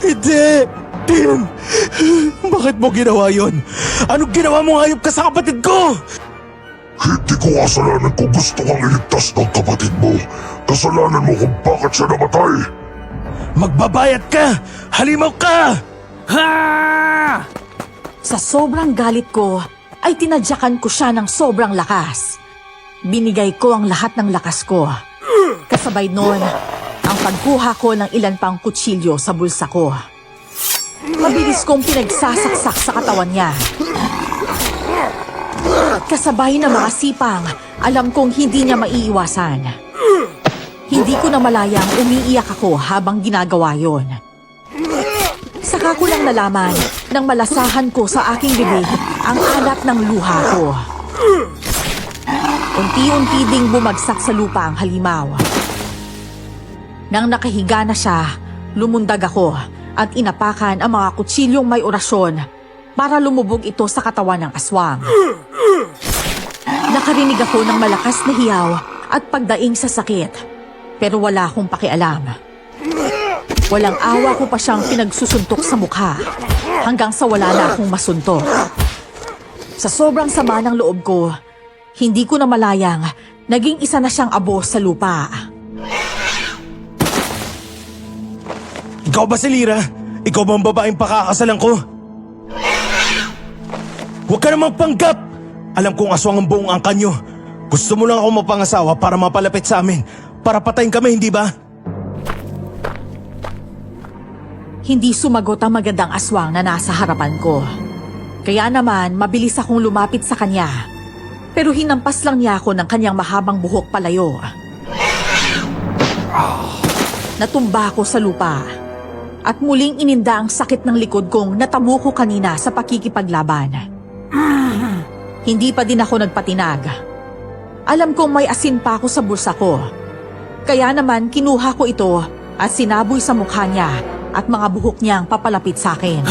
S2: Hindi! Tim! Bakit mo ginawa yon? Anong ginawa mo hayop ka sa kapatid ko?
S6: Hindi ko kasalanan kung gusto kang iligtas ng kapatid mo. Kasalanan mo kung bakit siya namatay.
S2: Magbabayad ka! Halimaw ka! Ha!
S4: Sa sobrang galit ko, ay tinadyakan ko siya ng sobrang lakas. Binigay ko ang lahat ng lakas ko. Kasabay nun, ang pagkuha ko ng ilan pang kutsilyo sa bulsa ko. Mabilis kong pinagsasaksak sa katawan niya. Kasabay ng mga sipang, alam kong hindi niya maiiwasan. Hindi ko na malayang umiiyak ako habang ginagawa yon. Saka ko lang nalaman nang malasahan ko sa aking bibig ang alat ng luha ko. Unti-unti ding bumagsak sa lupa ang halimaw. Nang nakahiga na siya, lumundag ako at inapakan ang mga kutsilyong may orasyon para lumubog ito sa katawan ng aswang. Nakarinig ako ng malakas na hiyaw at pagdaing sa sakit, pero wala akong pakialam. Walang awa ko pa siyang pinagsusuntok sa mukha hanggang sa wala na akong masuntok. Sa sobrang sama ng loob ko, hindi ko na malayang naging isa na siyang abo sa lupa.
S2: Ikaw ba si Lyra? Ikaw ba ang babaeng pakakasalan ko? Huwag ka namang panggap! Alam kong aswang ang buong angkan nyo. Gusto mo lang ako mapangasawa para mapalapit sa amin. Para patayin kami, hindi ba?
S4: Hindi sumagot ang magandang aswang na nasa harapan ko. Kaya naman, mabilis akong lumapit sa kanya. Pero hinampas lang niya ako ng kanyang mahabang buhok palayo. Natumba ako sa lupa. At muling ininda ang sakit ng likod kong natamo ko kanina sa pakikipaglaban. Hindi pa din ako nagpatinag. Alam kong may asin pa ako sa bulsa ko. Kaya naman kinuha ko ito at sinaboy sa mukha niya at mga buhok niyang papalapit sa akin.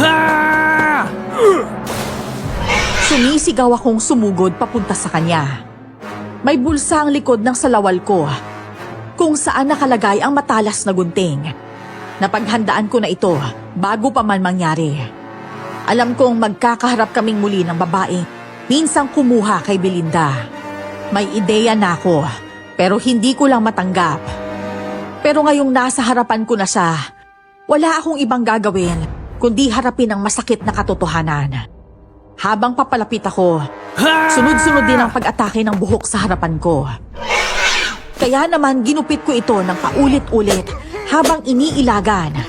S4: Sumisigaw akong sumugod papunta sa kanya. May bulsa ang likod ng salawal ko kung saan nakalagay ang matalas na gunting. Napaghandaan ko na ito bago pa man mangyari. Alam kong magkakaharap kaming muli ng babae minsang kumuha kay Belinda. May ideya na ako pero hindi ko lang matanggap. Pero ngayong nasa harapan ko na siya, wala akong ibang gagawin kundi harapin ang masakit na katotohanan. Habang papalapit ako, sunod-sunod din ang pag-atake ng buhok sa harapan ko. Kaya naman ginupit ko ito ng paulit-ulit habang iniilagan.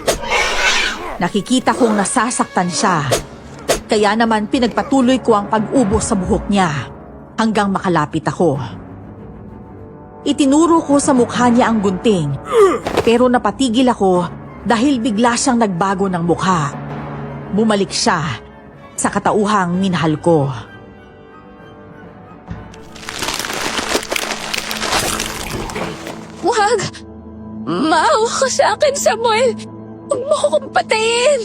S4: Nakikita kong nasasaktan siya. Kaya naman pinagpatuloy ko ang pag-ubo sa buhok niya hanggang makalapit ako. Itinuro ko sa mukha niya ang gunting pero napatigil ako dahil bigla siyang nagbago ng mukha. Bumalik siya sa katauhang minahal ko.
S5: Wag! Maawa ka sa akin, Samuel! Huwag mo akong patayin!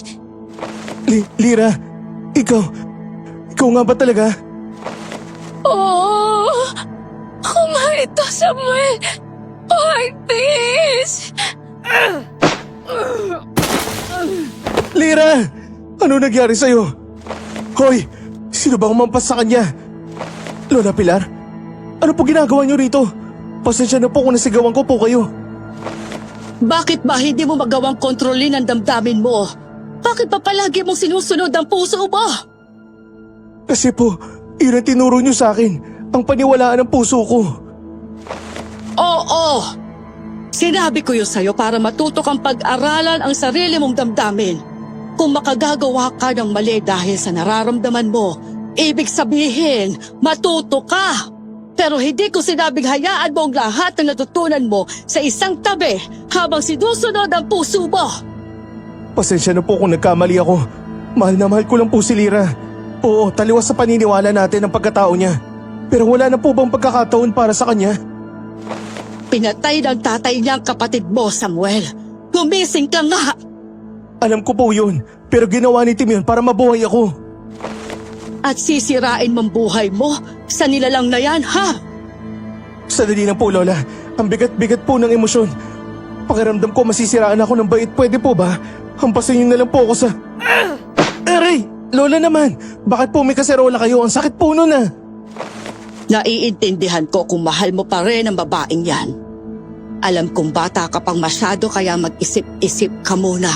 S2: Lira, ikaw nga ba talaga?
S5: Oo! Ako nga ito, Samuel! Artis!
S2: Lira! Ano nangyari sa'yo? Hoy! Sino ba umampas sa kanya? Lola Pilar? Ano po ginagawa niyo rito? Pasensya na po kung nasigawan ko po kayo.
S1: Bakit ba hindi mo magawang kontrolin ang damdamin mo? Bakit pa palagi mong sinusunod ang puso mo?
S2: Kasi po, yun ang tinuro niyo sa akin. Ang paniwalaan ng puso ko.
S1: Oo! Sinabi ko yun sa'yo para matuto kang pag-aralan ang sarili mong damdamin. Kung makagagawa ka ng mali dahil sa nararamdaman mo, ibig sabihin, matuto ka. Pero hindi ko sinabing hayaan mo ang lahat ng natutunan mo sa isang tabi habang sinusunod ang puso mo.
S2: Pasensya na po kung nagkamali ako. Mahal na mahal ko lang po si Lira. Oo, taliwas sa paniniwala natin ang pagkatao niya. Pero wala na po bang pagkakataon para sa kanya?
S1: Pinatay ng tatay niya ang kapatid mo, Samuel. Gumising ka nga!
S2: Alam ko po yun, pero ginawa ni Tim yun para mabuhay ako.
S1: At sisirain mong buhay mo sa nilalang na yan, ha?
S2: Sandali lang po, Lola. Ang bigat-bigat po ng emosyon. Pakiramdam ko masisiraan ako ng bait. Pwede po ba? Hampasin niyo na lang po ako sa... Aray! Lola naman! Bakit po may kaserola kayo? Ang sakit po nun ah!
S1: Naiintindihan ko kung mahal mo pa rin ang babaeng yan. Alam kong bata ka pang masyado kaya mag-isip-isip ka muna.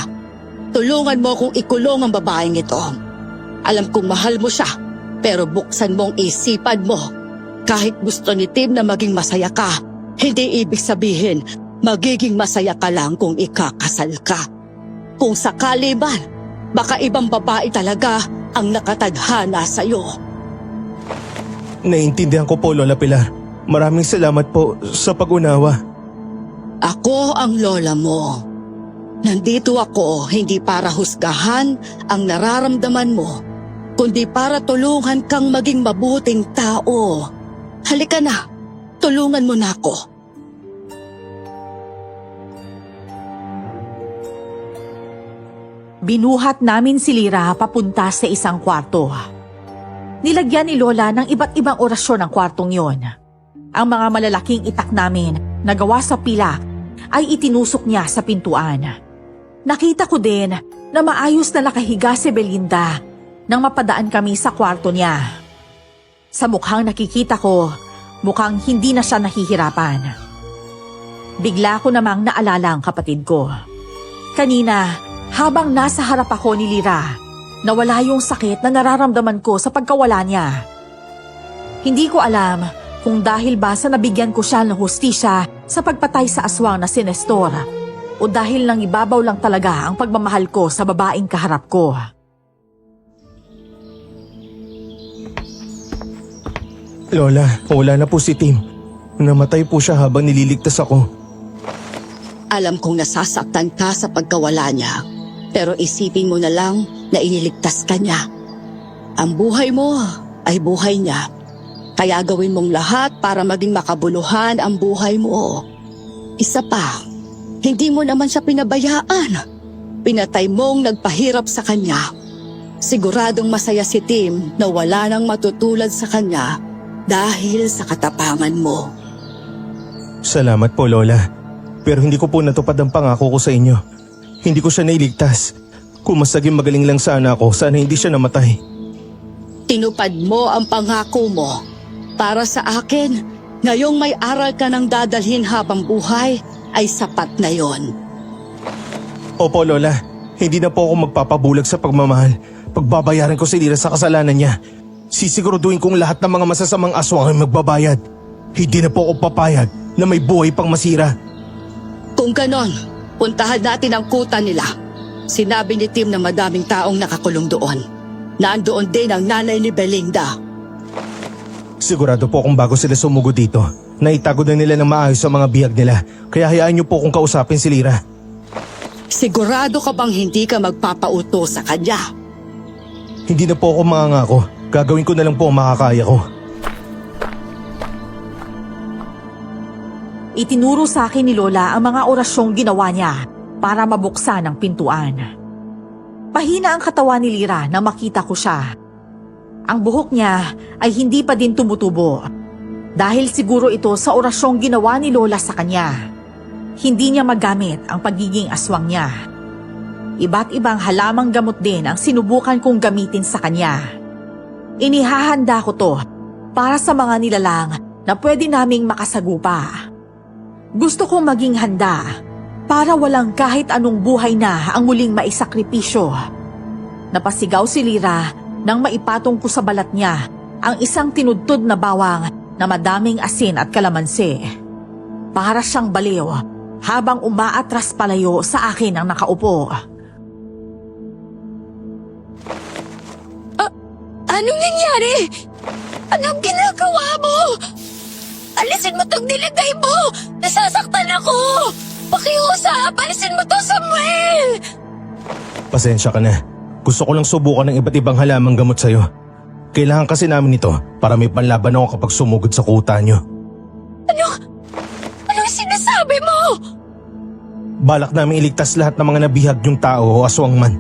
S1: Tulungan mo kung ikulong ang babaeng ito. Alam kong mahal mo siya, pero buksan mong isipan mo. Kahit gusto ni Tim na maging masaya ka, hindi ibig sabihin magiging masaya ka lang kung ikakasal ka. Kung sakali man, baka ibang babae talaga ang nakatadhana sa'yo.
S2: Naiintindihan ko po, Lola Pilar. Maraming salamat po sa pag-unawa.
S1: Ako ang lola mo. Nandito ako hindi para husgahan ang nararamdaman mo, kundi para tulungan kang maging mabuting tao. Halika na, tulungan mo na ako.
S4: Binuhat namin si Lira papunta sa isang kwarto. Nilagyan ni Lola ng iba't ibang orasyon ang kwartong yon. Ang mga malalaking itak namin na gawa sa pilak ay itinusok niya sa pintuan. Nakita ko din na maayos na nakahiga si Belinda nang mapadaan kami sa kwarto niya. Sa mukhang nakikita ko, mukhang hindi na siya nahihirapan. Bigla ko namang naalala ang kapatid ko. Kanina, habang nasa harap ako ni Lira, nawala yung sakit na nararamdaman ko sa pagkawala niya. Hindi ko alam kung dahil ba sa nabigyan ko siya ng hustisya sa pagpatay sa aswang na si Nestor o dahil nang ibabaw lang talaga ang pagmamahal ko sa babaeng kaharap ko.
S2: Lola, wala na po si Tim. Namatay po siya habang nililigtas ako.
S1: Alam kong nasasaktan ka sa pagkawala niya. Pero isipin mo na lang na iniligtas ka niya. Ang buhay mo ay buhay niya. Kaya gawin mong lahat para maging makabuluhan ang buhay mo. Isa pa, hindi mo naman siya pinabayaan. Pinatay mong nagpahirap sa kanya. Siguradong masaya si Tim na wala nang matutulad sa kanya dahil sa katapangan mo.
S2: Salamat po, Lola. Pero hindi ko po natupad ang pangako ko sa inyo. Hindi ko siya nailigtas. Kung mas naging magaling lang sana ako, sana hindi siya namatay.
S1: Tinupad mo ang pangako mo. Para sa akin, ngayong may aral ka nang dadalhin habang buhay, ay sapat na yon.
S2: Opo, Lola. Hindi na po ako magpapabulag sa pagmamahal. Pagbabayaran ko si Lira sa kasalanan niya. Sisiguraduhin kong lahat ng mga masasamang aswang ay magbabayad. Hindi na po ako papayag na may buhay pang masira.
S1: Kung ganon, puntahan natin ang kuta nila. Sinabi ni Tim na madaming taong nakakulong doon. Nandoon din ang nanay ni Belinda.
S2: Sigurado po kung bago sila sumugod dito, naitago na nila ng maayos ang mga bihag nila. Kaya hayaan niyo po kung kausapin si Lira.
S1: Sigurado ka bang hindi ka magpapauto sa kanya?
S2: Hindi na po ako mangangako. Gagawin ko na lang po ang makakaya ko.
S4: Itinuro sa akin ni Lola ang mga orasyong ginawa niya para mabuksan ang pintuan. Pahina ang katawan ni Lira nang makita ko siya. Ang buhok niya ay hindi pa din tumutubo. Dahil siguro ito sa orasyong ginawa ni Lola sa kanya. Hindi niya magamit ang pagiging aswang niya. Iba't ibang halamang gamot din ang sinubukan kong gamitin sa kanya. Inihahanda ko to para sa mga nilalang na pwede naming makasagupa. Gusto kong maging handa para walang kahit anong buhay na ang muling maisakripisyo. Napasigaw si Lira nang maipatong ko sa balat niya ang isang tinudtod na bawang na madaming asin at kalamansi. Para siyang baliw habang umaatras palayo sa akin ang nakaupo.
S5: Anong nangyari? Anong ginagawa mo? Alisin mo tong nilagay mo! Nasasaktan ako! Pakiusap! Alisin mo to, Samuel!
S2: Pasensya ka na. Gusto ko lang subukan ng iba't ibang halamang gamot sa'yo. Kailangan kasi namin ito para may panlaban ako kapag sumugod sa kuta nyo.
S5: Anong sinasabi mo?
S2: Balak namin iligtas lahat ng mga nabihag yung tao o aswang man.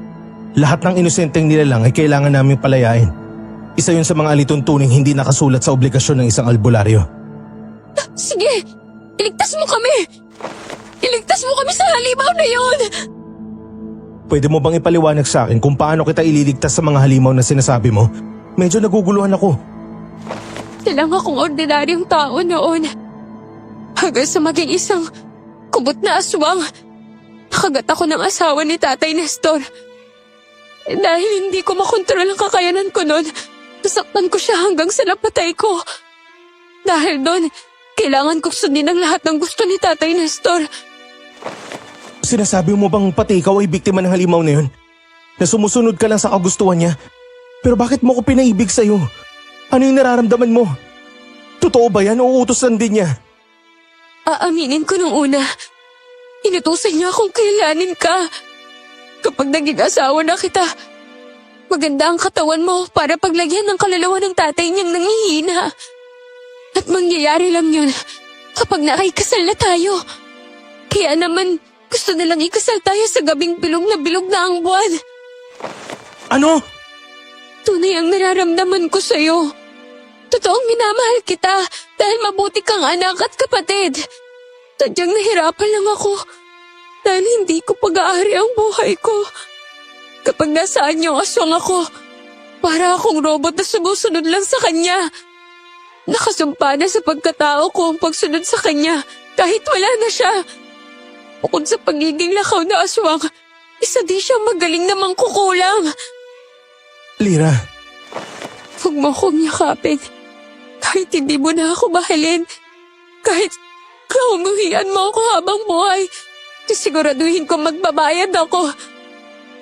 S2: Lahat ng inosenteng nilalang ay kailangan namin palayain. Isa yun sa mga alituntuning hindi nakasulat sa obligasyon ng isang albularyo.
S5: Sige! Iligtas mo kami! Iligtas mo kami sa halimaw na yun!
S2: Pwede mo bang ipaliwanag sa akin kung paano kita ililigtas sa mga halimaw na sinasabi mo? Medyo naguguluhan ako.
S5: Silang akong ordinaryong tao noon. Hanggang sa maging isang kubot na aswang. Nakagat ako ng asawa ni Tatay Nestor. Dahil hindi ko makontrol ang kakayanan ko noon, nasaktan ko siya hanggang sa napatay ko. Dahil doon, kailangan kong sundin ang lahat ng gusto ni Tatay Nestor.
S2: Sinasabi mo bang pati ikaw ay biktima ng halimaw na yun? Na sumusunod ka lang sa kagustuhan niya? Pero bakit mo ko pinaibig sa'yo? Ano yung nararamdaman mo? Totoo ba yan o utusan din niya?
S5: Aaminin ko nung una, inutusan niya akong kailanin ka. Kapag naging asawa na kita, maganda ang katawan mo para paglagyan ng kaluluwa ng tatay niyang nangihina. At mangyayari lang yun kapag nakikasal na tayo. Kaya naman, gusto nilang ikasal tayo sa gabing bilog na ang buwan.
S2: Ano?
S5: Tunay ang nararamdaman ko sa'yo. Totoong minamahal kita dahil mabuti kang anak at kapatid. Sadyang nahirapan lang ako dahil hindi ko pag-aari ang buhay ko. Kapag nasaan yung aswang ako, para akong robot na sumusunod lang sa kanya. Nakasumpa na sa pagkatao ko ang pagsunod sa kanya kahit wala na siya. Bukod sa pagiging lakaw na aswang, isa di siyang magaling na mangkukulang.
S2: Lira.
S5: Huwag mo akong yakapin. Kahit hindi mo na ako mahalin. Kahit kaumuhian mo ako habang buhay. Sisiguraduhin ko magbabayad ako.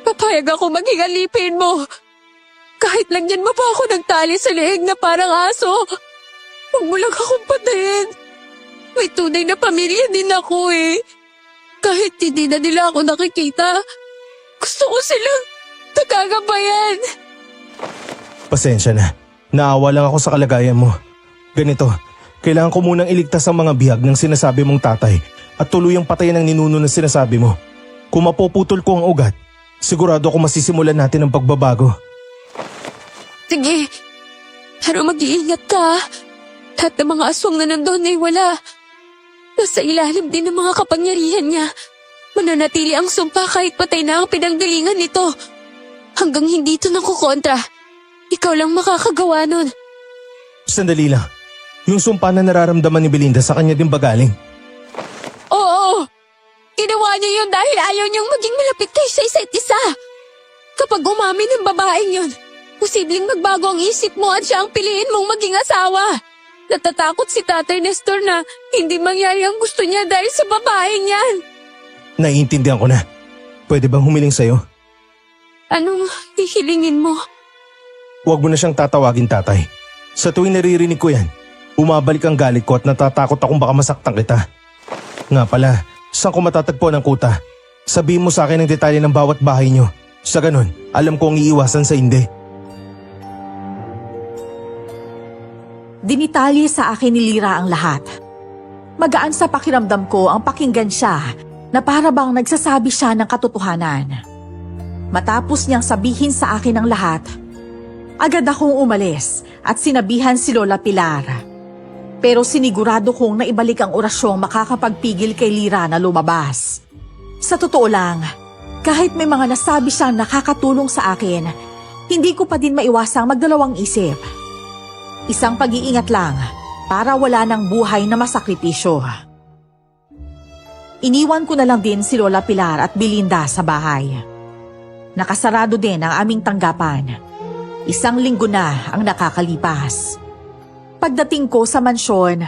S5: Papayag ako maging alipin mo. Kahit lagyan mo pa ako ng tali sa leeg na parang aso. Huwag mo lang akong patayin. May tunay na pamilya din ako eh. Kahit hindi na nila ako nakikita, gusto ko silang tagagabayan.
S2: Pasensya na. Naawa lang ako sa kalagayan mo. Ganito, kailangan ko munang iligtas ang mga bihag ng sinasabi mong tatay at tuluyang patayin ang ninuno na sinasabi mo. Kung mapuputol ko ang ugat, sigurado ako masisimulan natin ang pagbabago.
S5: Sige, pero mag-iingat ka. Lahat ng mga aswang na nandun ay wala. Nasa ilalim din ng mga kapangyarihan niya. Mananatili ang sumpa kahit patay na ang pinanggalingan nito. Hanggang hindi ito nakukontra, ikaw lang makakagawa nun.
S2: Sandali lang. Yung sumpa na nararamdaman ni Belinda sa kanya din ba galing?
S5: Oo, ginawa niya yun dahil ayaw niyang maging malapit kayo sa isa't isa. Kapag umamin ng babaeng yun, posibleng magbago ang isip mo at siya ang piliin mong maging asawa. Natatakot si Tatay Nestor na hindi mangyari ang gusto niya dahil sa babaeng yan.
S2: Naiintindihan ko na. Pwede bang humiling sa'yo?
S5: Anong hihilingin mo?
S2: Huwag mo na siyang tatawagin tatay. Sa tuwing naririnig ko yan, bumabalik ang galit ko at natatakot akong baka masaktan kita. Nga pala, saan ko matatagpuan ang kuta? Sabihin mo sa akin ang detalye ng bawat bahay niyo. Sa ganun, alam ko ang iiwasan sa hindi.
S4: Dinitalye sa akin ni Lira ang lahat. Magaan sa pakiramdam ko ang pakinggan siya na para bang nagsasabi siya ng katotohanan. Matapos niyang sabihin sa akin ang lahat, agad akong umalis at sinabihan si Lola Pilar. Pero sinigurado kong naibalik ang orasyong makakapagpigil kay Lira na lumabas. Sa totoo lang, kahit may mga nasabi siyang nakakatulong sa akin, hindi ko pa din maiwasang magdalawang isip. Isang pag-iingat lang para wala ng buhay na masakripisyo. Iniwan ko na lang din si Lola Pilar at Belinda sa bahay. Nakasarado din ang aming tanggapan. 1 linggo na ang nakakalipas. Pagdating ko sa mansyon,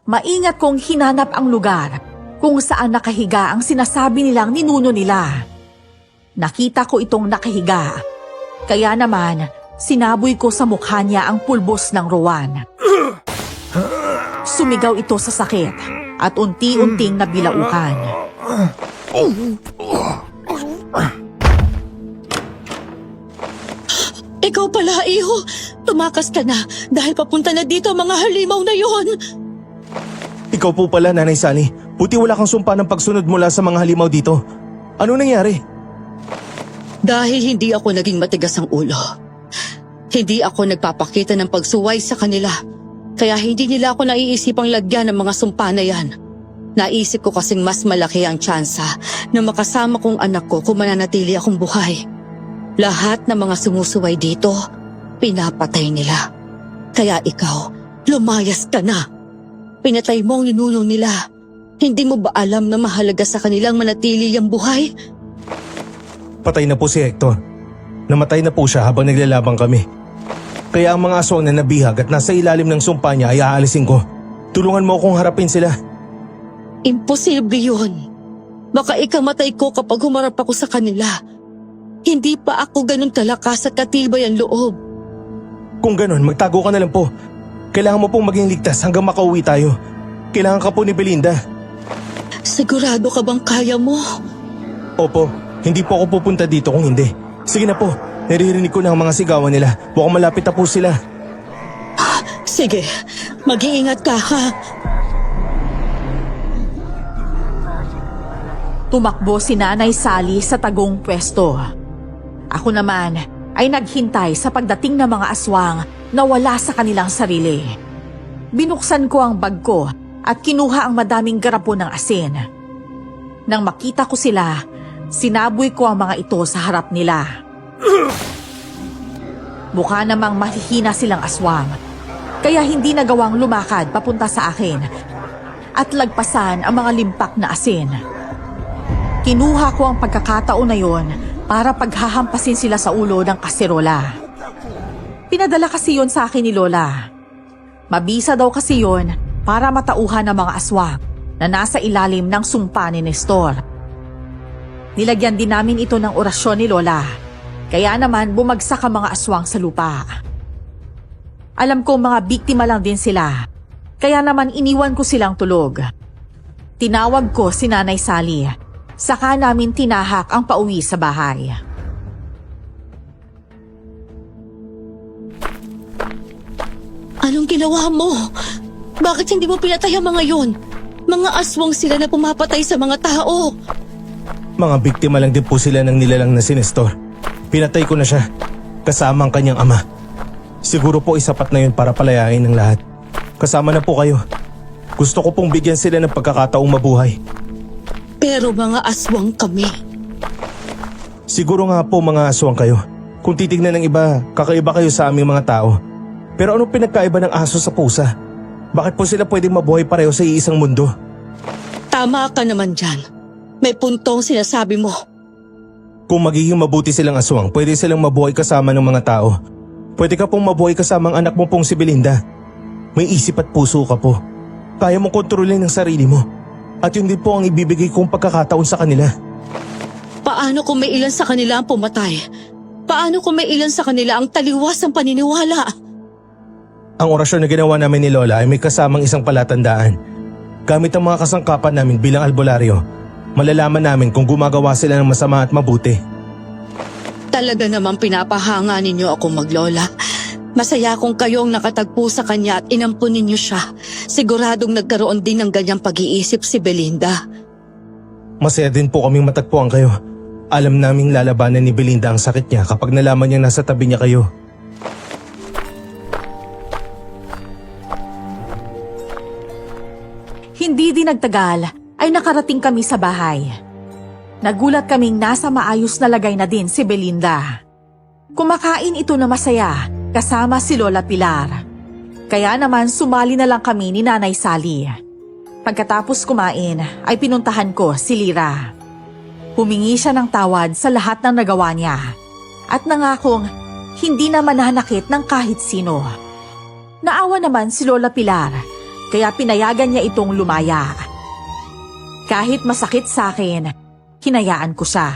S4: maingat kong hinanap ang lugar kung saan nakahiga ang sinasabi nilang ninuno nila. Nakita ko itong nakahiga, kaya naman sinaboy ko sa mukha niya ang pulbos ng rowan. Sumigaw ito sa sakit at unti-unting nabilaukan.
S1: Ikaw pala, iho. Tumakas ka na dahil papunta na dito ang mga halimaw na yon.
S2: Ikaw po pala, Nanay Sally. Buti wala kang sumpa ng pagsunod mula sa mga halimaw dito. Ano nangyari?
S1: Dahil hindi ako naging matigas ang ulo. Hindi ako nagpapakita ng pagsuway sa kanila. Kaya hindi nila ako naiisipang lagyan ng mga sumpa na yan. Naisip ko kasing mas malaki ang tsansa na makasama kong anak ko kung mananatili akong buhay. Lahat ng mga sumusuway dito, pinapatay nila. Kaya ikaw, lumayas ka na. Pinatay mo ang ninuno nila. Hindi mo ba alam na mahalaga sa kanilang manatili ang buhay?
S2: Patay na po si Hector. Namatay na po siya habang naglalabang kami. Kaya ang mga aswang na nabihag at nasa ilalim ng sumpa niya ay aalisin ko. Tulungan mo akong harapin sila.
S1: Imposible yun. Baka ikamatay ko kapag humarap ako sa kanila. Hindi pa ako ganun kalakas at katibay ang loob.
S2: Kung ganun, magtago ka na lang po. Kailangan mo pong maging ligtas hanggang makauwi tayo. Kailangan ka po ni Belinda.
S1: Sigurado ka bang kaya mo?
S2: Opo, hindi po ako pupunta dito kung hindi. Sige na po, naririnig ko na ang mga sigawan nila. Mukhang malapit na po sila.
S1: Sige, mag-iingat ka ha.
S4: Tumakbo si Nanay Sally sa tagong pwesto. Ako naman ay naghintay sa pagdating ng mga aswang na wala sa kanilang sarili. Binuksan ko ang bag ko at kinuha ang madaming garapon ng asin. Nang makita ko sila, sinaboy ko ang mga ito sa harap nila. Mukha namang mahihina silang aswang, kaya hindi nagawang lumakad papunta sa akin at lagpasan ang mga limpak na asin. Kinuha ko ang pagkakataon na yon para paghahampasin sila sa ulo ng kaserola. Pinadala kasi yon sa akin ni Lola. Mabisa daw kasi yon para matauhan ng mga aswang na nasa ilalim ng sumpa ni Nestor Nilagyan din namin ito ng orasyon ni Lola. Kaya naman bumagsak ang mga aswang sa lupa. Alam ko mga biktima lang din sila. Kaya naman iniwan ko silang tulog. Tinawag ko si Nanay Sally. Saka namin tinahak ang pauwi sa bahay.
S1: Anong ginawa mo? Bakit hindi mo pinatay ang mga yun? Mga aswang sila na pumapatay sa mga tao.
S2: Mga biktima lang din po sila ng nilalang na si Nestor. Pinatay ko na siya, kasama ang kanyang ama. Siguro po isapat na yun para palayain ng lahat. Kasama na po kayo. Gusto ko pong bigyan sila ng pagkakataong mabuhay.
S1: Pero mga aswang kami.
S2: Siguro nga po mga aswang kayo. Kung titignan ng iba, kakaiba kayo sa aming mga tao. Pero anong pinagkaiba ng aso sa pusa? Bakit po sila pwedeng mabuhay pareho sa iisang mundo?
S1: Tama ka naman dyan. May puntong sinasabi mo.
S2: Kung magiging mabuti silang aswang, pwede silang mabuhay kasama ng mga tao. Pwede ka pong mabuhay kasama ang anak mo pong si Belinda. May isip at puso ka po. Kaya mong kontrolin ang sarili mo. At yun din po ang ibibigay kong pagkakataon sa kanila.
S1: Paano kung may ilan sa kanila ang pumatay? Paano kung may ilan sa kanila ang taliwas ang paniniwala?
S2: Ang orasyon na ginawa namin ni Lola ay may kasamang isang palatandaan. Gamit ang mga kasangkapan namin bilang albularyo, malalaman namin kung gumagawa sila ng masama at mabuti.
S1: Talaga namang pinapahanga ninyo akong maglola. Masaya kung kayong nakatagpo sa kanya at inampun ninyo siya. Siguradong nagkaroon din ng ganyang pag-iisip si Belinda.
S2: Masaya din po kaming matagpuan kayo. Alam naming lalabanan ni Belinda ang sakit niya kapag nalaman niyang nasa tabi niya kayo.
S4: Hindi din nagtagal ay nakarating kami sa bahay. Nagulat kaming nasa maayos na lagay na din si Belinda. Kumakain ito na masaya kasama si Lola Pilar. Kaya naman sumali na lang kami ni Nanay Sally. Pagkatapos kumain ay pinuntahan ko si Lira. Humingi siya ng tawad sa lahat ng nagawa niya at nangakong hindi na mananakit ng kahit sino. Naawa naman si Lola Pilar kaya pinayagan niya itong lumaya. Kahit masakit sa akin, hinayaan ko siya.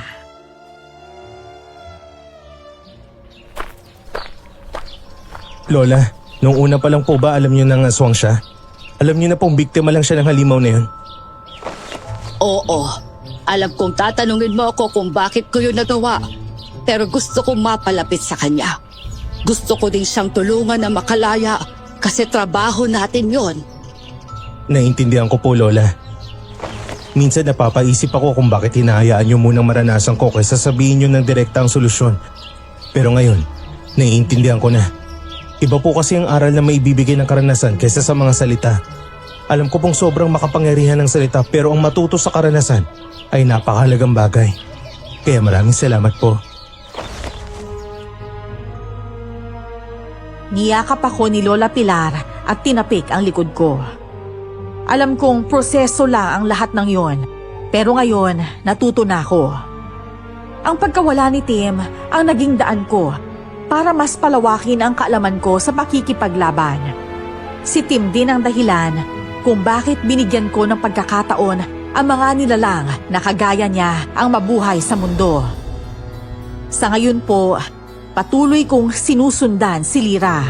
S2: Lola, nung una pa lang po ba alam niyo nang aswang siya? Alam niyo na pong biktima lang siya ng halimaw na yun?
S1: Oo, alam kong tatanungin mo ako kung bakit ko yun nagawa. Pero gusto kong mapalapit sa kanya. Gusto ko din siyang tulungan na makalaya kasi trabaho natin yon.
S2: Naiintindihan ko po, Lola. Minsan napapaisip ako kung bakit hinahayaan niyo munang maranasan ko kaysa sabihin niyo ng direkta ang solusyon. Pero ngayon, naiintindihan ko na. Iba po kasi ang aral na maibibigay ng karanasan kaysa sa mga salita. Alam ko pong sobrang makapangyarihan ng salita pero ang matuto sa karanasan ay napakahalagang bagay. Kaya maraming salamat po.
S4: Niyakap ako ni Lola Pilar at tinapik ang likod ko. Alam kong proseso lang ang lahat ng yon, pero ngayon natuto na ako. Ang pagkawala ni Tim ang naging daan ko para mas palawakin ang kaalaman ko sa pakikipaglaban. Si Tim din ang dahilan kung bakit binigyan ko ng pagkakataon ang mga nilalang na kagaya niya ang mabuhay sa mundo. Sa ngayon po, patuloy kong sinusundan si Lira.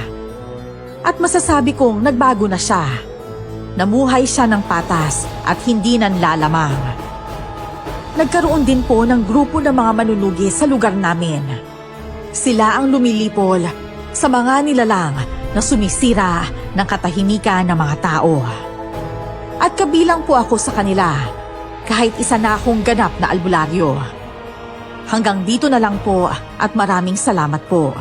S4: At masasabi kong nagbago na siya. Namuhay siya ng patas at hindi nanlalamang. Nagkaroon din po ng grupo ng mga manunugi sa lugar namin. Sila ang lumilipol sa mga nilalang na sumisira ng katahimikan ng mga tao. At kabilang po ako sa kanila kahit isa na akong ganap na albularyo. Hanggang dito na lang po at maraming salamat po.